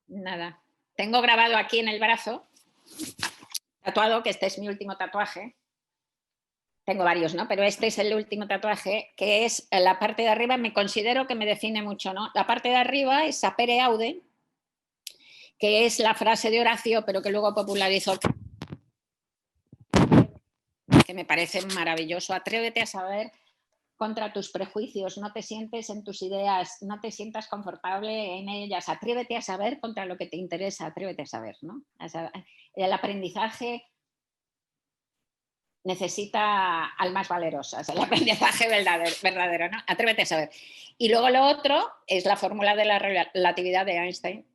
Nada. Tengo grabado aquí en el brazo, tatuado, que este es mi último tatuaje. Tengo varios, ¿no? Pero este es el último tatuaje, que es la parte de arriba, me considero que me define mucho, ¿no? La parte de arriba es sapere aude, que es la frase de Horacio, pero que luego popularizó, que me parece maravilloso. Atrévete a saber contra tus prejuicios, no te sientes en tus ideas, no te sientas confortable en ellas, atrévete a saber contra lo que te interesa, atrévete a saber, ¿no? O sea, el aprendizaje necesita almas valerosas, el aprendizaje verdadero, ¿no? Atrévete a saber. Y luego lo otro es la fórmula de la relatividad de Einstein,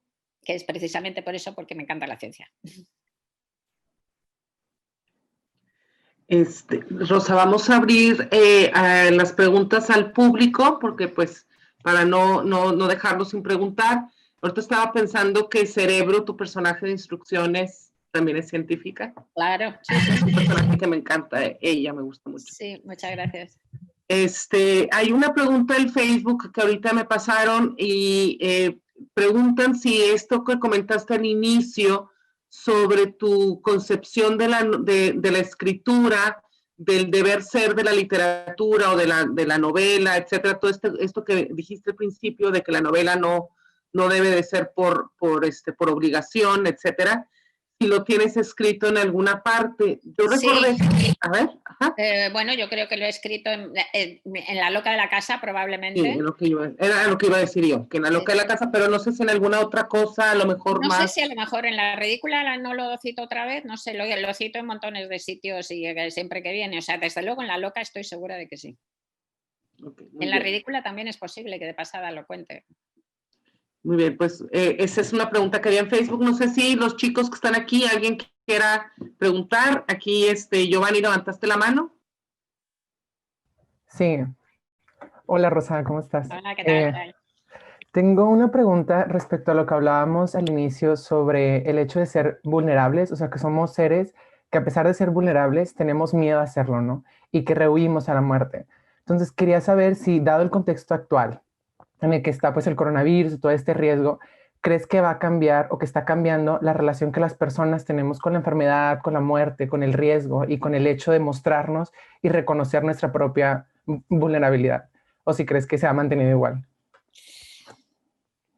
que es precisamente por eso, porque me encanta la ciencia. Rosa, vamos a abrir las preguntas al público, porque pues para no dejarlo sin preguntar. Ahorita estaba pensando que Cerebro, tu personaje de instrucciones, también es científica. Claro. Sí. Es un personaje que me encanta, ella me gusta mucho. Sí, muchas gracias. Hay una pregunta en Facebook que ahorita me pasaron y preguntan si esto que comentaste al inicio sobre tu concepción de la escritura, del deber ser de la literatura o de la novela, etcétera, todo esto que dijiste al principio de que la novela no debe de ser por obligación, etcétera, si lo tienes escrito en alguna parte. Yo recordé, sí. A ver, ajá. Bueno, yo creo que lo he escrito en La loca de la casa, probablemente. Sí, era lo que iba a decir yo, que en La loca de la casa, pero no sé si en alguna otra cosa, a lo mejor No más. sé si a lo mejor en La ridícula no lo cito otra vez, no sé, lo cito en montones de sitios y siempre que viene. O sea, desde luego en La loca estoy segura de que sí. Okay, en La ridícula también es posible que de pasada lo cuente. Muy bien, pues esa es una pregunta que había en Facebook. No sé si los chicos que están aquí, alguien quiera preguntar. Aquí, Giovanni, ¿levantaste la mano? Sí. Hola, Rosa, ¿cómo estás? Hola, ¿qué tal? Tengo una pregunta respecto a lo que hablábamos al inicio sobre el hecho de ser vulnerables, o sea, que somos seres que a pesar de ser vulnerables tenemos miedo a hacerlo, ¿no? Y que rehuimos a la muerte. Entonces, quería saber si, dado el contexto actual en el que está pues el coronavirus y todo este riesgo, ¿crees que va a cambiar o que está cambiando la relación que las personas tenemos con la enfermedad, con la muerte, con el riesgo y con el hecho de mostrarnos y reconocer nuestra propia vulnerabilidad? ¿O si crees que se ha mantenido igual?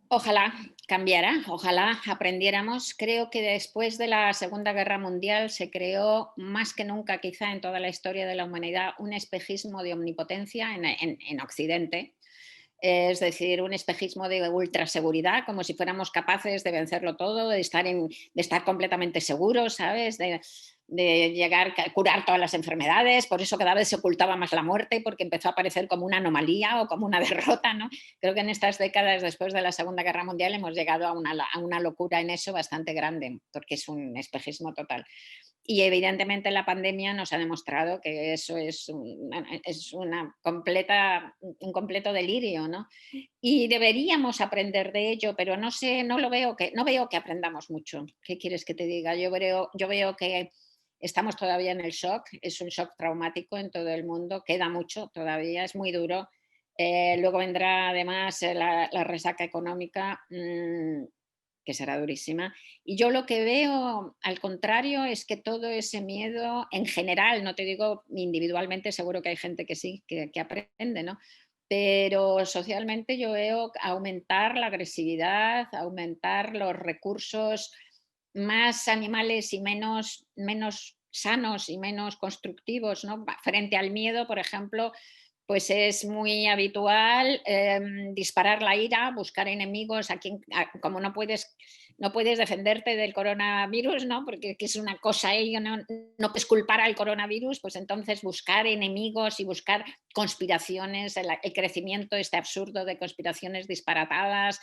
Ojalá cambiara, ojalá aprendiéramos. Creo que después de la Segunda Guerra Mundial se creó más que nunca, quizá en toda la historia de la humanidad, un espejismo de omnipotencia en Occidente. Es decir, un espejismo de ultraseguridad, como si fuéramos capaces de vencerlo todo, de estar completamente seguros, ¿sabes? De llegar a curar todas las enfermedades. Por eso cada vez se ocultaba más la muerte, porque empezó a aparecer como una anomalía o como una derrota, ¿no? Creo que en estas décadas después de la Segunda Guerra Mundial hemos llegado a una locura en eso bastante grande, porque es un espejismo total. Y evidentemente la pandemia nos ha demostrado que eso es un completo delirio, ¿no? Y deberíamos aprender de ello, pero no sé, no veo que aprendamos mucho. ¿Qué quieres que te diga? Yo veo que estamos todavía en el shock, es un shock traumático en todo el mundo, queda mucho todavía, es muy duro. Luego vendrá además la resaca económica, que será durísima. Y yo lo que veo, al contrario, es que todo ese miedo, en general, no te digo individualmente, seguro que hay gente que sí, que aprende, ¿no? Pero socialmente yo veo aumentar la agresividad, aumentar los recursos más animales y menos sanos y menos constructivos, ¿no? Frente al miedo, por ejemplo, pues es muy habitual disparar la ira, buscar enemigos como no puedes defenderte del coronavirus, ¿no? Porque es una cosa ello, no puedes culpar al coronavirus, pues entonces buscar enemigos y buscar conspiraciones, el crecimiento absurdo de conspiraciones disparatadas,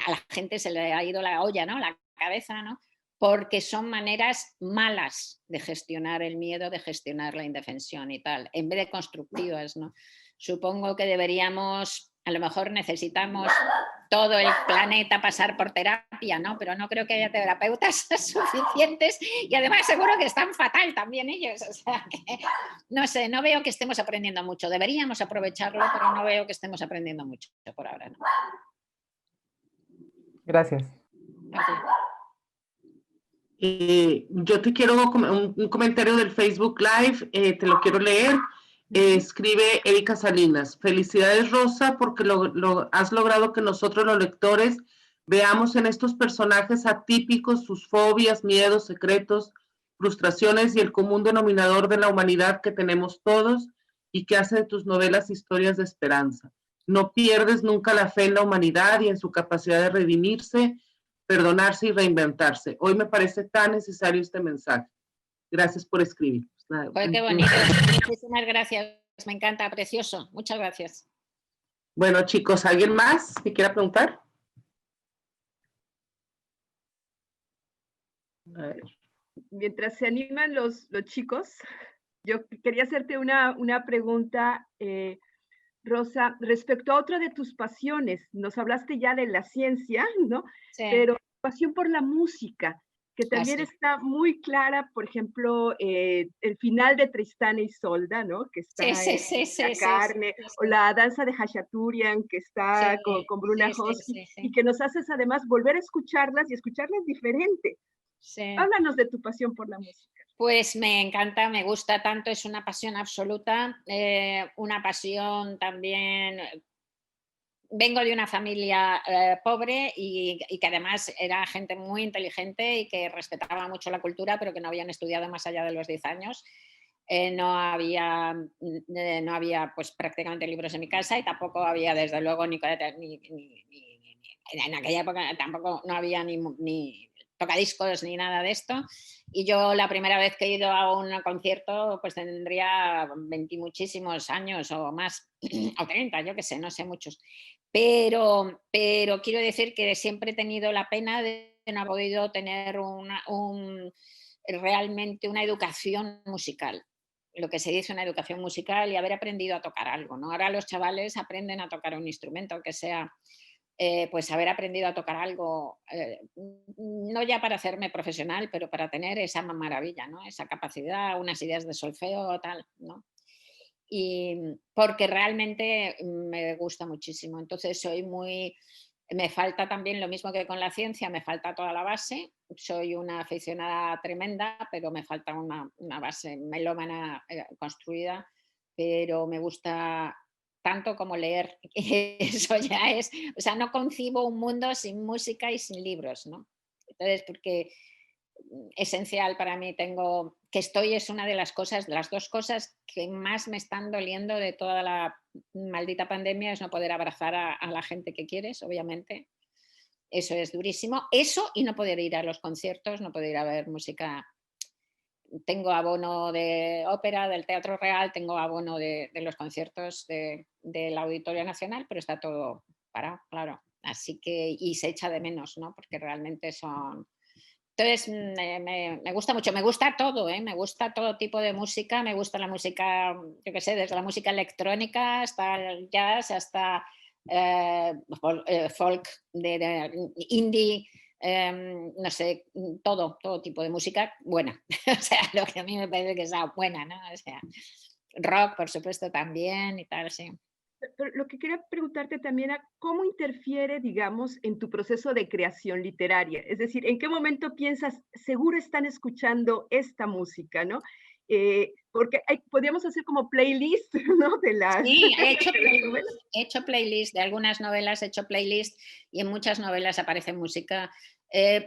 a la gente se le ha ido la olla, ¿no? La cabeza, ¿no? Porque son maneras malas de gestionar el miedo, de gestionar la indefensión y tal, en vez de constructivas, ¿no? Supongo que a lo mejor necesitamos todo el planeta pasar por terapia, ¿no? Pero no creo que haya terapeutas suficientes y además seguro que están fatal también ellos. O sea, que, no sé, no veo que estemos aprendiendo mucho. Deberíamos aprovecharlo, pero no veo que estemos aprendiendo mucho por ahora, ¿no? Gracias. Yo te quiero un comentario del Facebook Live, te lo quiero leer. Escribe Erika Salinas: felicidades, Rosa, porque has logrado que nosotros los lectores veamos en estos personajes atípicos sus fobias, miedos, secretos, frustraciones y el común denominador de la humanidad que tenemos todos y que hace de tus novelas historias de esperanza. No pierdes nunca la fe en la humanidad y en su capacidad de redimirse, perdonarse y reinventarse. Hoy me parece tan necesario este mensaje. Gracias por escribir. Pues qué bonito. Muchísimas gracias. Me encanta, precioso. Muchas gracias. Bueno, chicos, ¿alguien más que quiera preguntar? A ver. Mientras se animan los chicos, yo quería hacerte una pregunta, Rosa, respecto a otra de tus pasiones. Nos hablaste ya de la ciencia, ¿no? Sí. Pero pasión por la música, que también está muy clara, por ejemplo, el final de Tristán y Isolda, ¿no? Que está en la carne, o la danza de Hachaturian, que está con Bruna Hosky, y que nos haces además volver a escucharlas y escucharlas diferente. Sí. Háblanos de tu pasión por la música. Pues me encanta, me gusta tanto, es una pasión absoluta, una pasión también. Vengo de una familia pobre y que además era gente muy inteligente y que respetaba mucho la cultura, pero que no habían estudiado más allá de los 10 años. No había pues prácticamente libros en mi casa y tampoco había desde luego en aquella época tampoco no había ni tocadiscos ni nada de esto. Y yo la primera vez que he ido a un concierto pues tendría 20 muchísimos años o más, o 30, yo qué sé, no sé muchos. Pero quiero decir que siempre he tenido la pena de no haber podido tener realmente una educación musical, lo que se dice una educación musical y haber aprendido a tocar algo, ¿no? Ahora los chavales aprenden a tocar un instrumento, que sea, pues haber aprendido a tocar algo, no ya para hacerme profesional, pero para tener esa maravilla, ¿no? Esa capacidad, unas ideas de solfeo, tal, ¿no? Y porque realmente me gusta muchísimo. Entonces me falta también lo mismo que con la ciencia, me falta toda la base. Soy una aficionada tremenda, pero me falta una base melómana construida, pero me gusta tanto como leer. Eso ya es, o sea, no concibo un mundo sin música y sin libros, ¿no? Entonces, porque esencial para mí. Es una de las cosas, las dos cosas que más me están doliendo de toda la maldita pandemia, es no poder abrazar a la gente que quieres, obviamente. Eso es durísimo. Eso y no poder ir a los conciertos, no poder ir a ver música. Tengo abono de ópera, del Teatro Real, tengo abono de los conciertos del Auditorio Nacional, pero está todo parado, claro. Así que, y se echa de menos, ¿no? Porque realmente son... Entonces, me gusta mucho, me gusta todo, me gusta todo tipo de música, me gusta la música, yo qué sé, desde la música electrónica hasta el jazz, hasta folk, indie, no sé, todo tipo de música buena, o sea, lo que a mí me parece que sea buena, ¿no? O sea, rock, por supuesto, también y tal, sí. Pero lo que quería preguntarte también era, ¿cómo interfiere, digamos, en tu proceso de creación literaria? Es decir, ¿en qué momento piensas, seguro están escuchando esta música, ¿no? Porque podríamos hacer como playlist, ¿no? Sí, he hecho de las playlist, novelas. he hecho playlist de algunas novelas, he hecho playlist y en muchas novelas aparece música.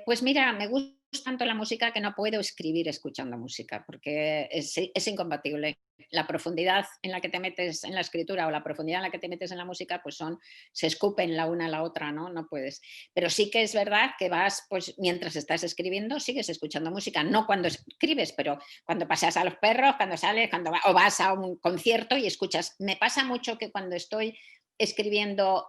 Pues mira, me gusta tanto la música que no puedo escribir escuchando música porque es incompatible. La profundidad en la que te metes en la escritura o la profundidad en la que te metes en la música, pues se escupen la una a la otra, ¿no? No puedes. Pero sí que es verdad que pues mientras estás escribiendo, sigues escuchando música, no cuando escribes, pero cuando paseas a los perros, cuando sales, o vas a un concierto y escuchas. Me pasa mucho que cuando estoy escribiendo,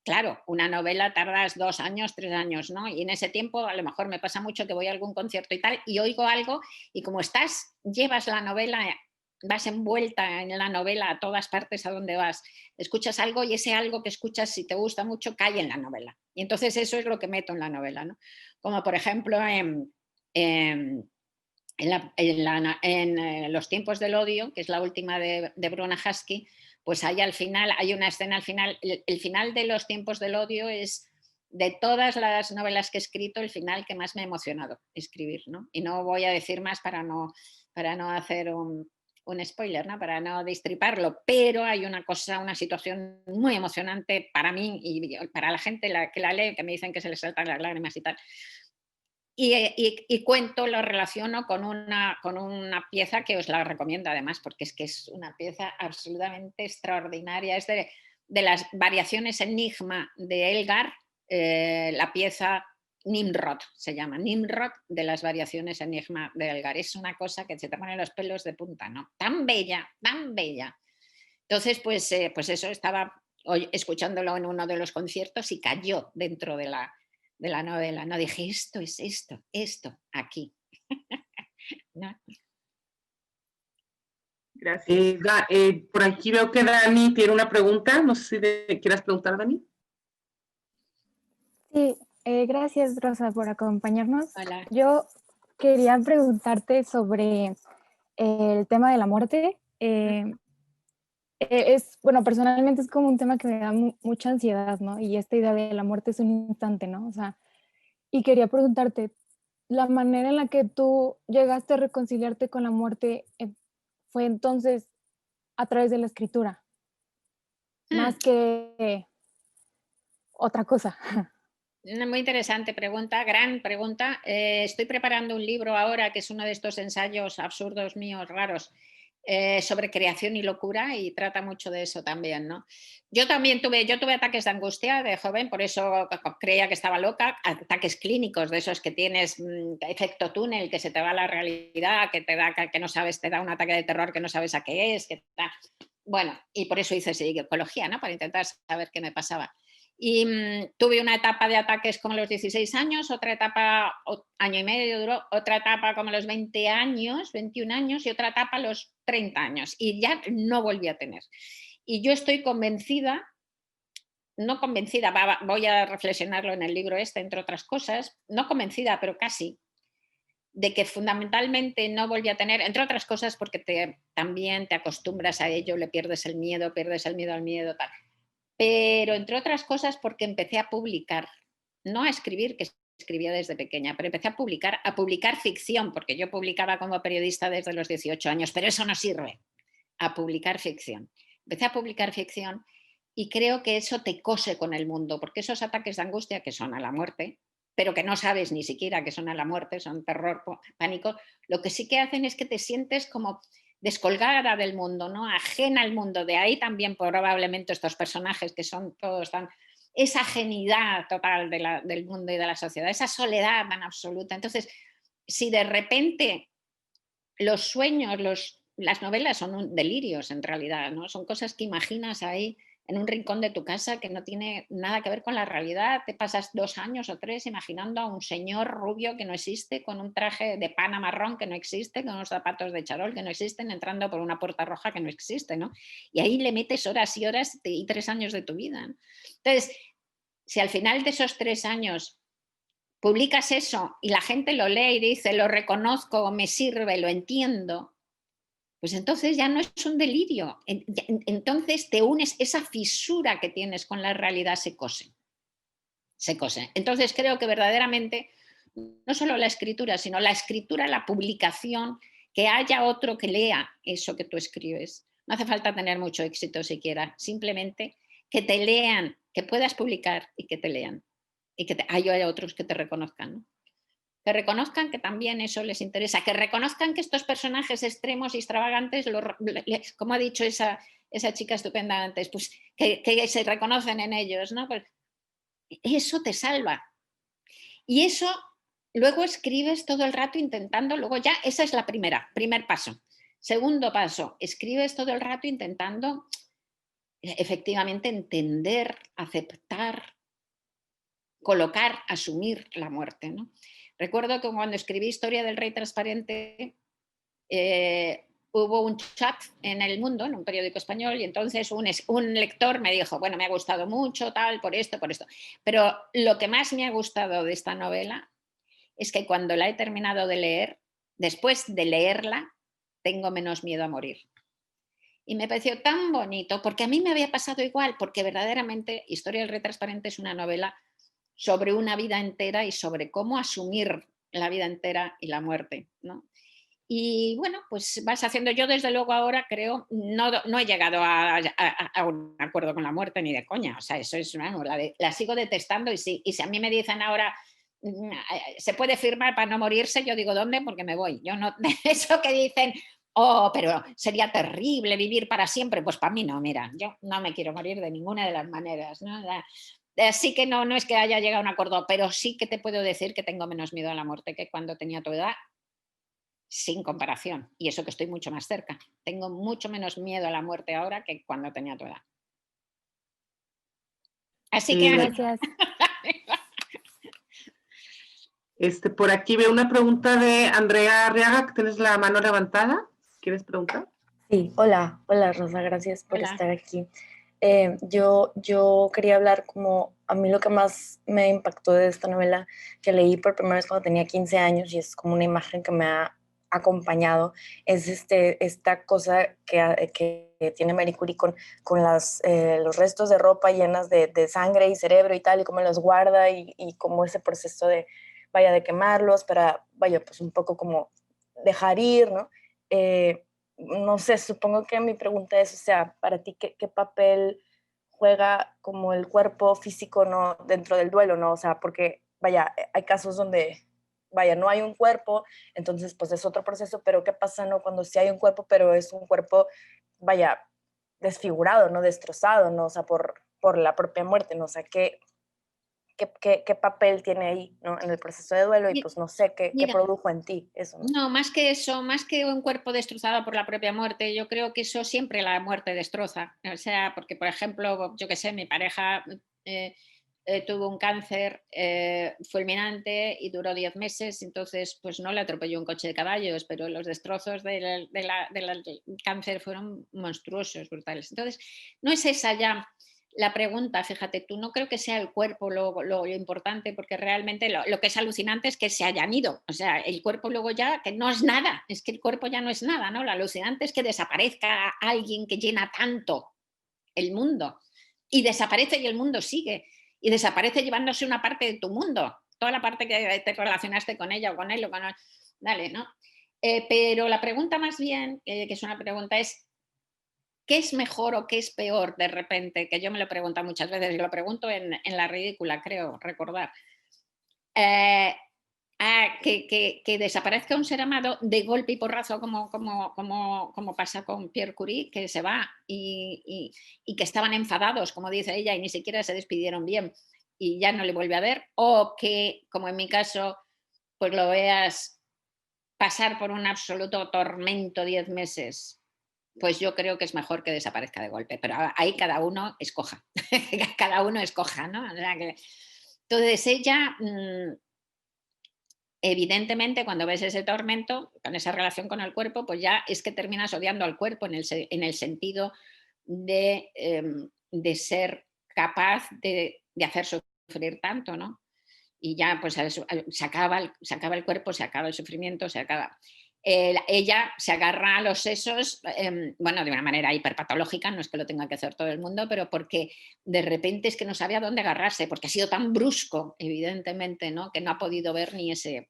claro, una novela tardas 2 años, 3 años, ¿no? Y en ese tiempo a lo mejor me pasa mucho que voy a algún concierto y tal y oigo algo y como llevas la novela, vas envuelta en la novela a todas partes a donde vas, escuchas algo y ese algo que escuchas, si te gusta mucho, cae en la novela. Y entonces eso es lo que meto en la novela, ¿no? Como por ejemplo en Los tiempos del odio, que es la última de Bruna Husky, pues hay una escena al final, el final de Los tiempos del odio es de todas las novelas que he escrito el final que más me ha emocionado escribir, ¿no? Y no voy a decir más para no hacer un spoiler, ¿no? Para no destriparlo, pero hay una situación muy emocionante para mí y para la gente que la lee, que me dicen que se les saltan las lágrimas y tal. Y cuento, lo relaciono con una pieza que os la recomiendo además, porque es que es una pieza absolutamente extraordinaria. Es de las variaciones Enigma de Elgar, la pieza Nimrod, se llama Nimrod de las variaciones Enigma de Elgar. Es una cosa que se te pone los pelos de punta, ¿no? Tan bella, tan bella. Entonces, pues eso, estaba escuchándolo en uno de los conciertos y cayó dentro de la novela. No dije, esto es esto, aquí. ¿No? Gracias. Por aquí veo que Dani tiene una pregunta. No sé si quieras preguntar, Dani. Sí, gracias Rosa por acompañarnos. Hola. Yo quería preguntarte sobre el tema de la muerte. Bueno, personalmente es como un tema que me da mucha ansiedad, ¿no? Y esta idea de la muerte es un instante, ¿no? O sea, y quería preguntarte, la manera en la que tú llegaste a reconciliarte con la muerte fue entonces a través de la escritura, más que otra cosa. Una muy interesante pregunta, gran pregunta. Estoy preparando un libro ahora que es uno de estos ensayos absurdos míos, raros, sobre creación y locura, y trata mucho de eso también, ¿no? Yo tuve ataques de angustia de joven, por eso creía que estaba loca, ataques clínicos de esos que tienes efecto túnel, que se te va la realidad, que te da, que no sabes, te da un ataque de terror que no sabes a qué es, que te da... Bueno, y por eso hice psicología, ¿no? Para intentar saber qué me pasaba. Y tuve una etapa de ataques como a los 16 años, otra etapa, año y medio duró, otra etapa como a los 20 años, 21 años y otra etapa a los 30 años. Y ya no volví a tener. Y yo estoy convencida, no convencida, voy a reflexionarlo en el libro este, entre otras cosas, no convencida, pero casi, de que fundamentalmente no volví a tener, entre otras cosas porque también te acostumbras a ello, le pierdes el miedo al miedo, tal. Pero entre otras cosas porque empecé a publicar, no a escribir, que escribía desde pequeña, pero empecé a publicar ficción, porque yo publicaba como periodista desde los 18 años, pero eso no sirve, a publicar ficción. Empecé a publicar ficción y creo que eso te cose con el mundo, porque esos ataques de angustia que son a la muerte, pero que no sabes ni siquiera que son a la muerte, son terror, pánico, lo que sí que hacen es que te sientes como descolgada del mundo, ¿no? Ajena al mundo. De ahí también probablemente estos personajes que son todos tan... esa ajenidad total del mundo y de la sociedad, esa soledad tan absoluta. Entonces, si de repente los sueños, las novelas son delirios en realidad, ¿no? Son cosas que imaginas ahí en un rincón de tu casa que no tiene nada que ver con la realidad. Te pasas 2 años o 3 imaginando a un señor rubio que no existe, con un traje de pana marrón que no existe, con unos zapatos de charol que no existen, entrando por una puerta roja que no existe, ¿no? Y ahí le metes horas y horas y 3 años de tu vida, ¿no? Entonces, si al final de esos 3 años publicas eso y la gente lo lee y dice, lo reconozco, me sirve, lo entiendo, pues entonces ya no es un delirio. Entonces te unes, esa fisura que tienes con la realidad se cose. Se cose. Entonces creo que verdaderamente, no solo la escritura, sino la escritura, la publicación, que haya otro que lea eso que tú escribes. No hace falta tener mucho éxito siquiera, simplemente que te lean, que puedas publicar y que te lean. Y que haya otros que te reconozcan, ¿no? Que reconozcan que también eso les interesa, que reconozcan que estos personajes extremos y extravagantes, como ha dicho esa chica estupenda antes, pues que se reconocen en ellos, ¿no? Pues eso te salva. Y eso luego escribes todo el rato intentando, luego ya, esa es primer paso. Segundo paso, escribes todo el rato intentando efectivamente entender, aceptar, colocar, asumir la muerte, ¿no? Recuerdo que cuando escribí Historia del Rey Transparente, hubo un chat en El Mundo, en un periódico español, y entonces un lector me dijo, bueno, me ha gustado mucho, tal, por esto, pero lo que más me ha gustado de esta novela es que cuando la he terminado de leer, después de leerla, tengo menos miedo a morir. Y me pareció tan bonito, porque a mí me había pasado igual, porque verdaderamente Historia del Rey Transparente es una novela sobre una vida entera y sobre cómo asumir la vida entera y la muerte, ¿no? Y bueno, pues vas haciendo, yo desde luego ahora creo, no he llegado a un acuerdo con la muerte ni de coña, o sea, eso es, bueno, la sigo detestando y si a mí me dicen ahora, se puede firmar para no morirse, yo digo, ¿dónde? Porque me voy. Yo no, eso que dicen, oh, pero sería terrible vivir para siempre, pues para mí no, mira, yo no me quiero morir de ninguna de las maneras, ¿no? Así que no es que haya llegado a un acuerdo, pero sí que te puedo decir que tengo menos miedo a la muerte que cuando tenía tu edad, sin comparación. Y eso que estoy mucho más cerca. Tengo mucho menos miedo a la muerte ahora que cuando tenía tu edad. Así que... Gracias. Por aquí veo una pregunta de Andrea Arriaga, que tienes la mano levantada. ¿Quieres preguntar? Sí, hola Rosa, gracias por estar aquí. Yo quería hablar como a mí lo que más me impactó de esta novela que leí por primera vez cuando tenía 15 años y es como una imagen que me ha acompañado, es esta cosa que tiene Marie Curie con los restos de ropa llenas de sangre y cerebro y tal, y cómo los guarda y cómo ese proceso de vaya, de quemarlos, para, vaya, pues un poco como dejar ir, ¿no? No sé, supongo que mi pregunta es, o sea, para ti, ¿qué papel juega como el cuerpo físico, ¿no?, dentro del duelo, ¿no? O sea, porque, vaya, hay casos donde, vaya, no hay un cuerpo, entonces pues es otro proceso, pero ¿qué pasa, no?, cuando sí hay un cuerpo, pero es un cuerpo, vaya, desfigurado, ¿no?, destrozado, ¿no? O sea, por la propia muerte, ¿no? O sea, ¿qué papel tiene ahí, ¿no?, en el proceso de duelo? Y pues no sé, ¿qué produjo en ti eso, ¿no? No, más que eso, más que un cuerpo destrozado por la propia muerte, yo creo que eso siempre la muerte destroza. O sea, porque, por ejemplo, yo qué sé, mi pareja tuvo un cáncer fulminante y duró 10 meses, entonces pues no le atropelló un coche de caballos, pero los destrozos del cáncer fueron monstruosos, brutales. Entonces, no es esa ya la pregunta, fíjate tú, no creo que sea el cuerpo lo importante, porque realmente lo que es alucinante es que se hayan ido. O sea, el cuerpo luego ya, que no es nada, es que el cuerpo ya no es nada, ¿no? Lo alucinante es que desaparezca alguien que llena tanto el mundo y desaparece y el mundo sigue. Y desaparece llevándose una parte de tu mundo, toda la parte que te relacionaste con ella o con él o con él. Dale, ¿no? Pero la pregunta más bien, que es una pregunta, es ¿qué es mejor o qué es peor de repente? Que yo me lo pregunto muchas veces y lo pregunto en La Ridícula, creo recordar. Que desaparezca un ser amado de golpe y porrazo, como pasa con Pierre Curie, que se va y que estaban enfadados, como dice ella, y ni siquiera se despidieron bien y ya no le vuelve a ver, o que, como en mi caso, pues lo veas pasar por un absoluto tormento 10 meses. Pues yo creo que es mejor que desaparezca de golpe, pero ahí cada uno escoja, cada uno escoja, ¿no? O sea que, entonces ella, evidentemente, cuando ves ese tormento, con esa relación con el cuerpo, pues ya es que terminas odiando al cuerpo en el sentido de ser capaz de hacer sufrir tanto, ¿no? Y ya pues se acaba el cuerpo, se acaba el sufrimiento, se acaba. Ella se agarra a los sesos, bueno, de una manera hiperpatológica, no es que lo tenga que hacer todo el mundo, pero porque de repente es que no sabe a dónde agarrarse, porque ha sido tan brusco, evidentemente, ¿no?, que no ha podido ver ni ese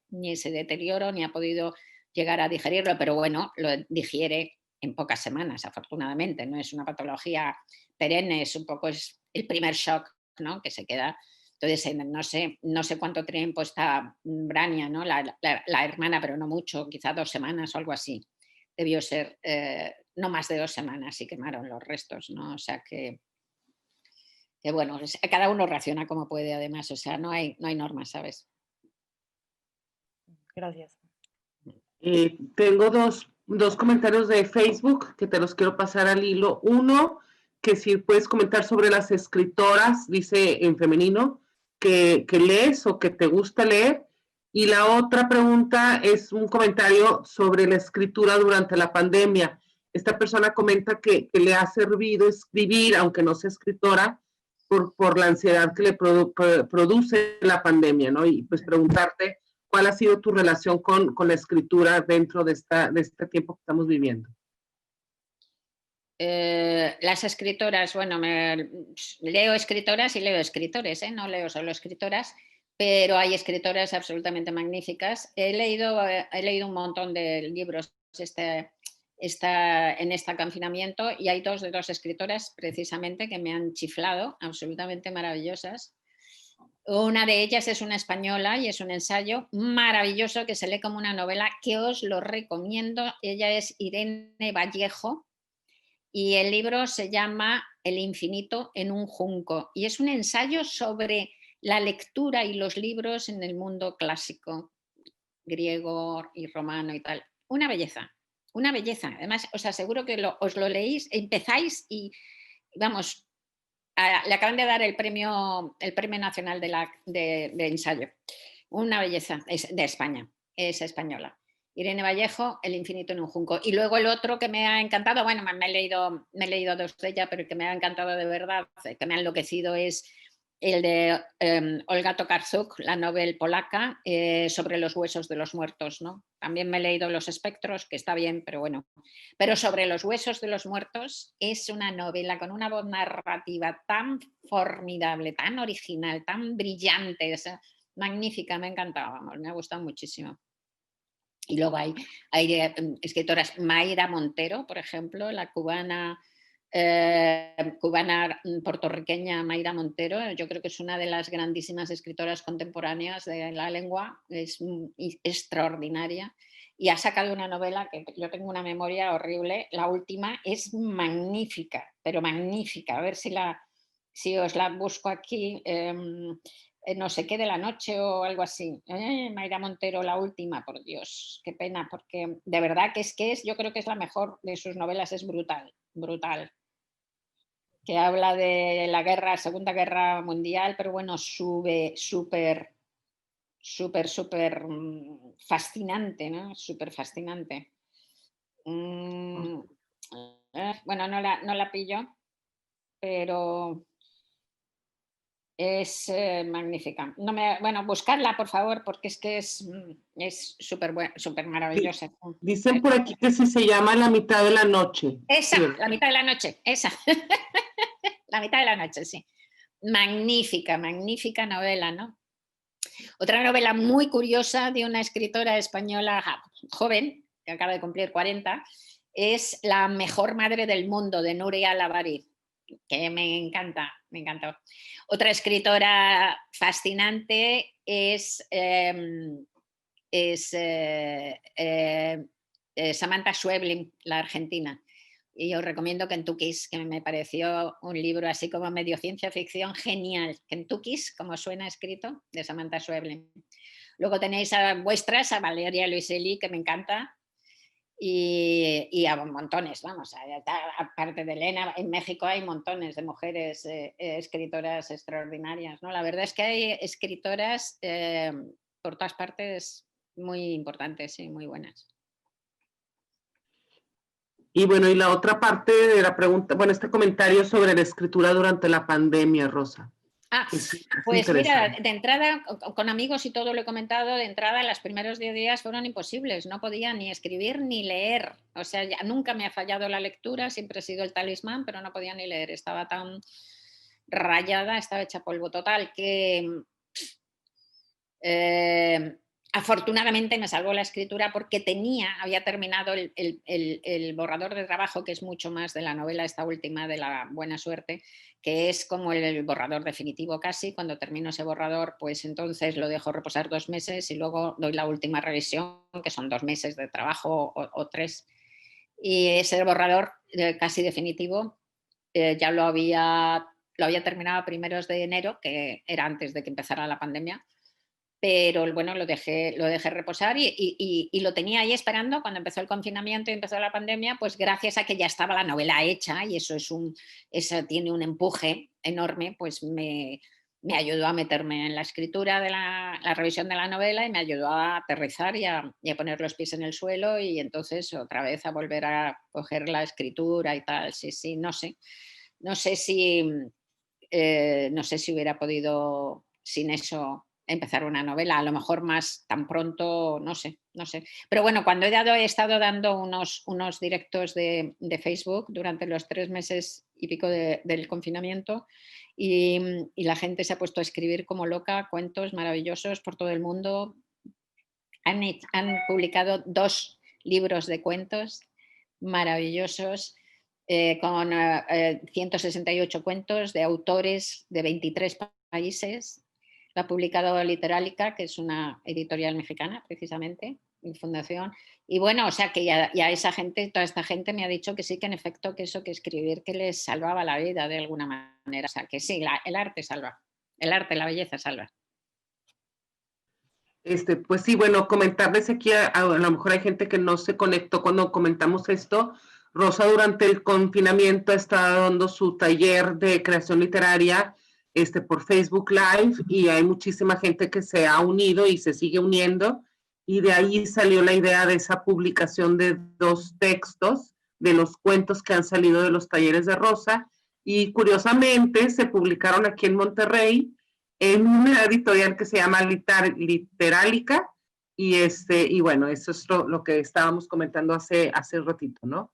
deterioro, ni ha podido llegar a digerirlo, pero bueno, lo digiere en pocas semanas, afortunadamente, no es una patología perenne, es el primer shock, ¿no?, que se queda. Entonces, no sé cuánto tiempo está Brania, ¿no?, la hermana, pero no mucho, quizá 2 semanas o algo así. Debió ser no más de 2 semanas y quemaron los restos, ¿no? O sea que bueno, cada uno reacciona como puede, además, o sea, no hay normas, ¿sabes? Gracias. Tengo dos comentarios de Facebook que te los quiero pasar al hilo. Uno, que si puedes comentar sobre las escritoras, dice en femenino, que lees o que te gusta leer. Y la otra pregunta es un comentario sobre la escritura durante la pandemia. Esta persona comenta que le ha servido escribir, aunque no sea escritora, por la ansiedad que le produce la pandemia, ¿no? Y pues preguntarte ¿cuál ha sido tu relación con la escritura dentro de este tiempo que estamos viviendo? Las escritoras, bueno, leo escritoras y leo escritores, no leo solo escritoras, pero hay escritoras absolutamente magníficas. He leído un montón de libros en este confinamiento y hay dos escritoras precisamente que me han chiflado, absolutamente maravillosas. Una de ellas es una española y es un ensayo maravilloso que se lee como una novela, que os lo recomiendo. Ella es Irene Vallejo y el libro se llama El infinito en un junco y es un ensayo sobre la lectura y los libros en el mundo clásico, griego y romano y tal. Una belleza, una belleza. Además, os aseguro que os lo leéis, empezáis y, vamos, le acaban de dar el premio nacional de ensayo. Una belleza, es de España, es española. Irene Vallejo, El infinito en un junco. Y luego el otro que me ha encantado, bueno, me he leído 2 de ella, pero el que me ha encantado de verdad, que me ha enloquecido, es el de Olga Tokarczuk, la novel polaca, sobre los huesos de los muertos, ¿no? También me he leído Los espectros, que está bien, pero bueno. Pero sobre los huesos de los muertos es una novela con una voz narrativa tan formidable, tan original, tan brillante. O sea, magnífica, me ha encantado, vamos, me ha gustado muchísimo. Y luego hay escritoras, Mayra Montero, por ejemplo, la cubana puertorriqueña Mayra Montero, yo creo que es una de las grandísimas escritoras contemporáneas de la lengua, es extraordinaria y ha sacado una novela que yo tengo una memoria horrible, la última es magnífica, pero magnífica, a ver si os la busco aquí, no sé qué de la noche o algo así. Mayra Montero, la última, por Dios, qué pena, porque de verdad que yo creo que es la mejor de sus novelas, es brutal, brutal. Que habla de la Segunda Guerra Mundial, pero bueno, súper fascinante, ¿no? Súper fascinante. Bueno, no la pillo, pero es magnífica. Bueno, buscarla, por favor, porque es súper maravillosa. Dicen por aquí que sí se llama La mitad de la noche. Esa, ¿sí? La mitad de la noche, esa. La mitad de la noche, sí. Magnífica, magnífica novela, ¿no? Otra novela muy curiosa de una escritora española joven, que acaba de cumplir 40, es La mejor madre del mundo, de Núria Lavari, que me encanta, me encantó. Otra escritora fascinante es Samantha Schweblin, la argentina. Y os recomiendo Kentuckys, que me pareció un libro así como medio ciencia ficción genial. Kentuckys, como suena escrito, de Samantha Schweblin. Luego tenéis a vuestras, a Valeria Luiselli, que me encanta, y a montones, vamos, aparte de Elena, en México hay montones de mujeres escritoras extraordinarias, ¿no? La verdad es que hay escritoras por todas partes muy importantes y muy buenas. Y bueno, y la otra parte de la pregunta, bueno, este comentario sobre la escritura durante la pandemia, Rosa. Pues mira, de entrada, con amigos y todo lo he comentado, de entrada los primeros 10 días fueron imposibles, no podía ni escribir ni leer, o sea, nunca me ha fallado la lectura, siempre he sido el talismán, pero no podía ni leer, estaba tan rayada, estaba hecha polvo total, que afortunadamente me salvó la escritura porque había terminado el borrador de trabajo, que es mucho más de la novela esta última de La buena suerte, que es como el borrador definitivo casi. Cuando termino ese borrador, pues entonces lo dejo reposar 2 meses y luego doy la última revisión, que son 2 meses de trabajo o 3. Y ese borrador casi definitivo ya lo había terminado a primeros de enero, que era antes de que empezara la pandemia. Pero bueno, lo dejé reposar y lo tenía ahí esperando cuando empezó el confinamiento y empezó la pandemia, pues gracias a que ya estaba la novela hecha y eso tiene un empuje enorme, pues me ayudó a meterme en la escritura de la revisión de la novela y me ayudó a aterrizar y a poner los pies en el suelo y entonces otra vez a volver a coger la escritura y tal. Sí, no sé si hubiera podido sin eso empezar una novela, a lo mejor más tan pronto, no sé. Pero bueno, cuando he estado dando unos directos de Facebook durante los 3 meses y pico del confinamiento y la gente se ha puesto a escribir como loca, cuentos maravillosos por todo el mundo. Han publicado 2 libros de cuentos maravillosos con 168 cuentos de autores de 23 países. Lo ha publicado Literálica, que es una editorial mexicana, precisamente, mi fundación. Y bueno, o sea que ya esa gente, toda esta gente me ha dicho que sí, que en efecto, que escribir que les salvaba la vida de alguna manera. O sea que sí, el arte salva. El arte, la belleza salva. Pues sí, bueno, comentarles aquí, a lo mejor hay gente que no se conectó cuando comentamos esto. Rosa durante el confinamiento está dando su taller de creación literaria por Facebook Live y hay muchísima gente que se ha unido y se sigue uniendo y de ahí salió la idea de esa publicación de 2 textos de los cuentos que han salido de los talleres de Rosa y curiosamente se publicaron aquí en Monterrey en una editorial que se llama Literálica y bueno, eso es lo que estábamos comentando hace ratito, ¿no?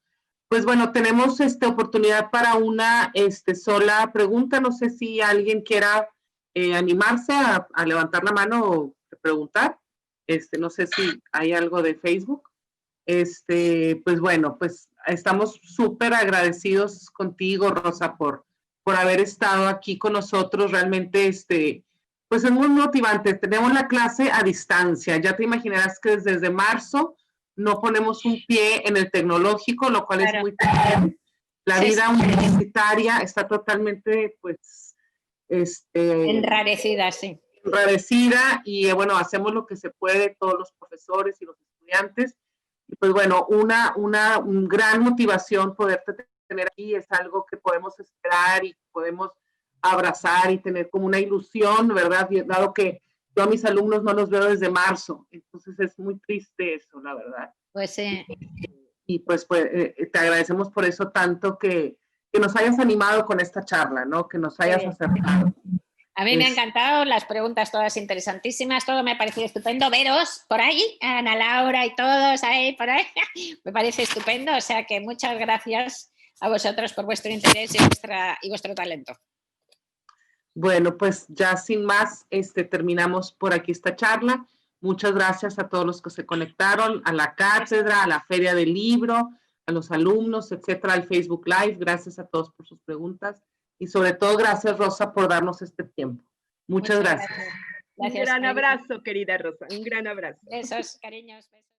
Pues bueno, tenemos oportunidad para una sola pregunta. No sé si alguien quiera animarse a levantar la mano o preguntar. No sé si hay algo de Facebook. Pues bueno, pues estamos súper agradecidos contigo, Rosa, por haber estado aquí con nosotros. Realmente, pues es muy motivante. Tenemos la clase a distancia. Ya te imaginarás que desde marzo no ponemos un pie en el tecnológico, lo cual es muy triste. La vida universitaria está totalmente, pues, enrarecida, sí. Enrarecida, y bueno, hacemos lo que se puede, todos los profesores y los estudiantes. Y pues bueno, una gran motivación poderte tener aquí, es algo que podemos esperar y podemos abrazar y tener como una ilusión, ¿verdad? Dado que yo a mis alumnos no los veo desde marzo, entonces es muy triste eso, la verdad. Pues sí. Y pues te agradecemos por eso tanto que nos hayas animado con esta charla, ¿no? Que nos hayas acercado. A mí me ha encantado, las preguntas todas interesantísimas, todo me ha parecido estupendo. Veros por ahí, Ana Laura y todos ahí por ahí, me parece estupendo. O sea que muchas gracias a vosotros por vuestro interés y vuestro talento. Bueno, pues ya sin más, terminamos por aquí esta charla. Muchas gracias a todos los que se conectaron, a la cátedra, a la Feria del Libro, a los alumnos, etcétera, al Facebook Live. Gracias a todos por sus preguntas. Y sobre todo, gracias, Rosa, por darnos este tiempo. Muchas gracias. Un gran abrazo, querida Rosa. Un gran abrazo. Besos, cariños. Besos.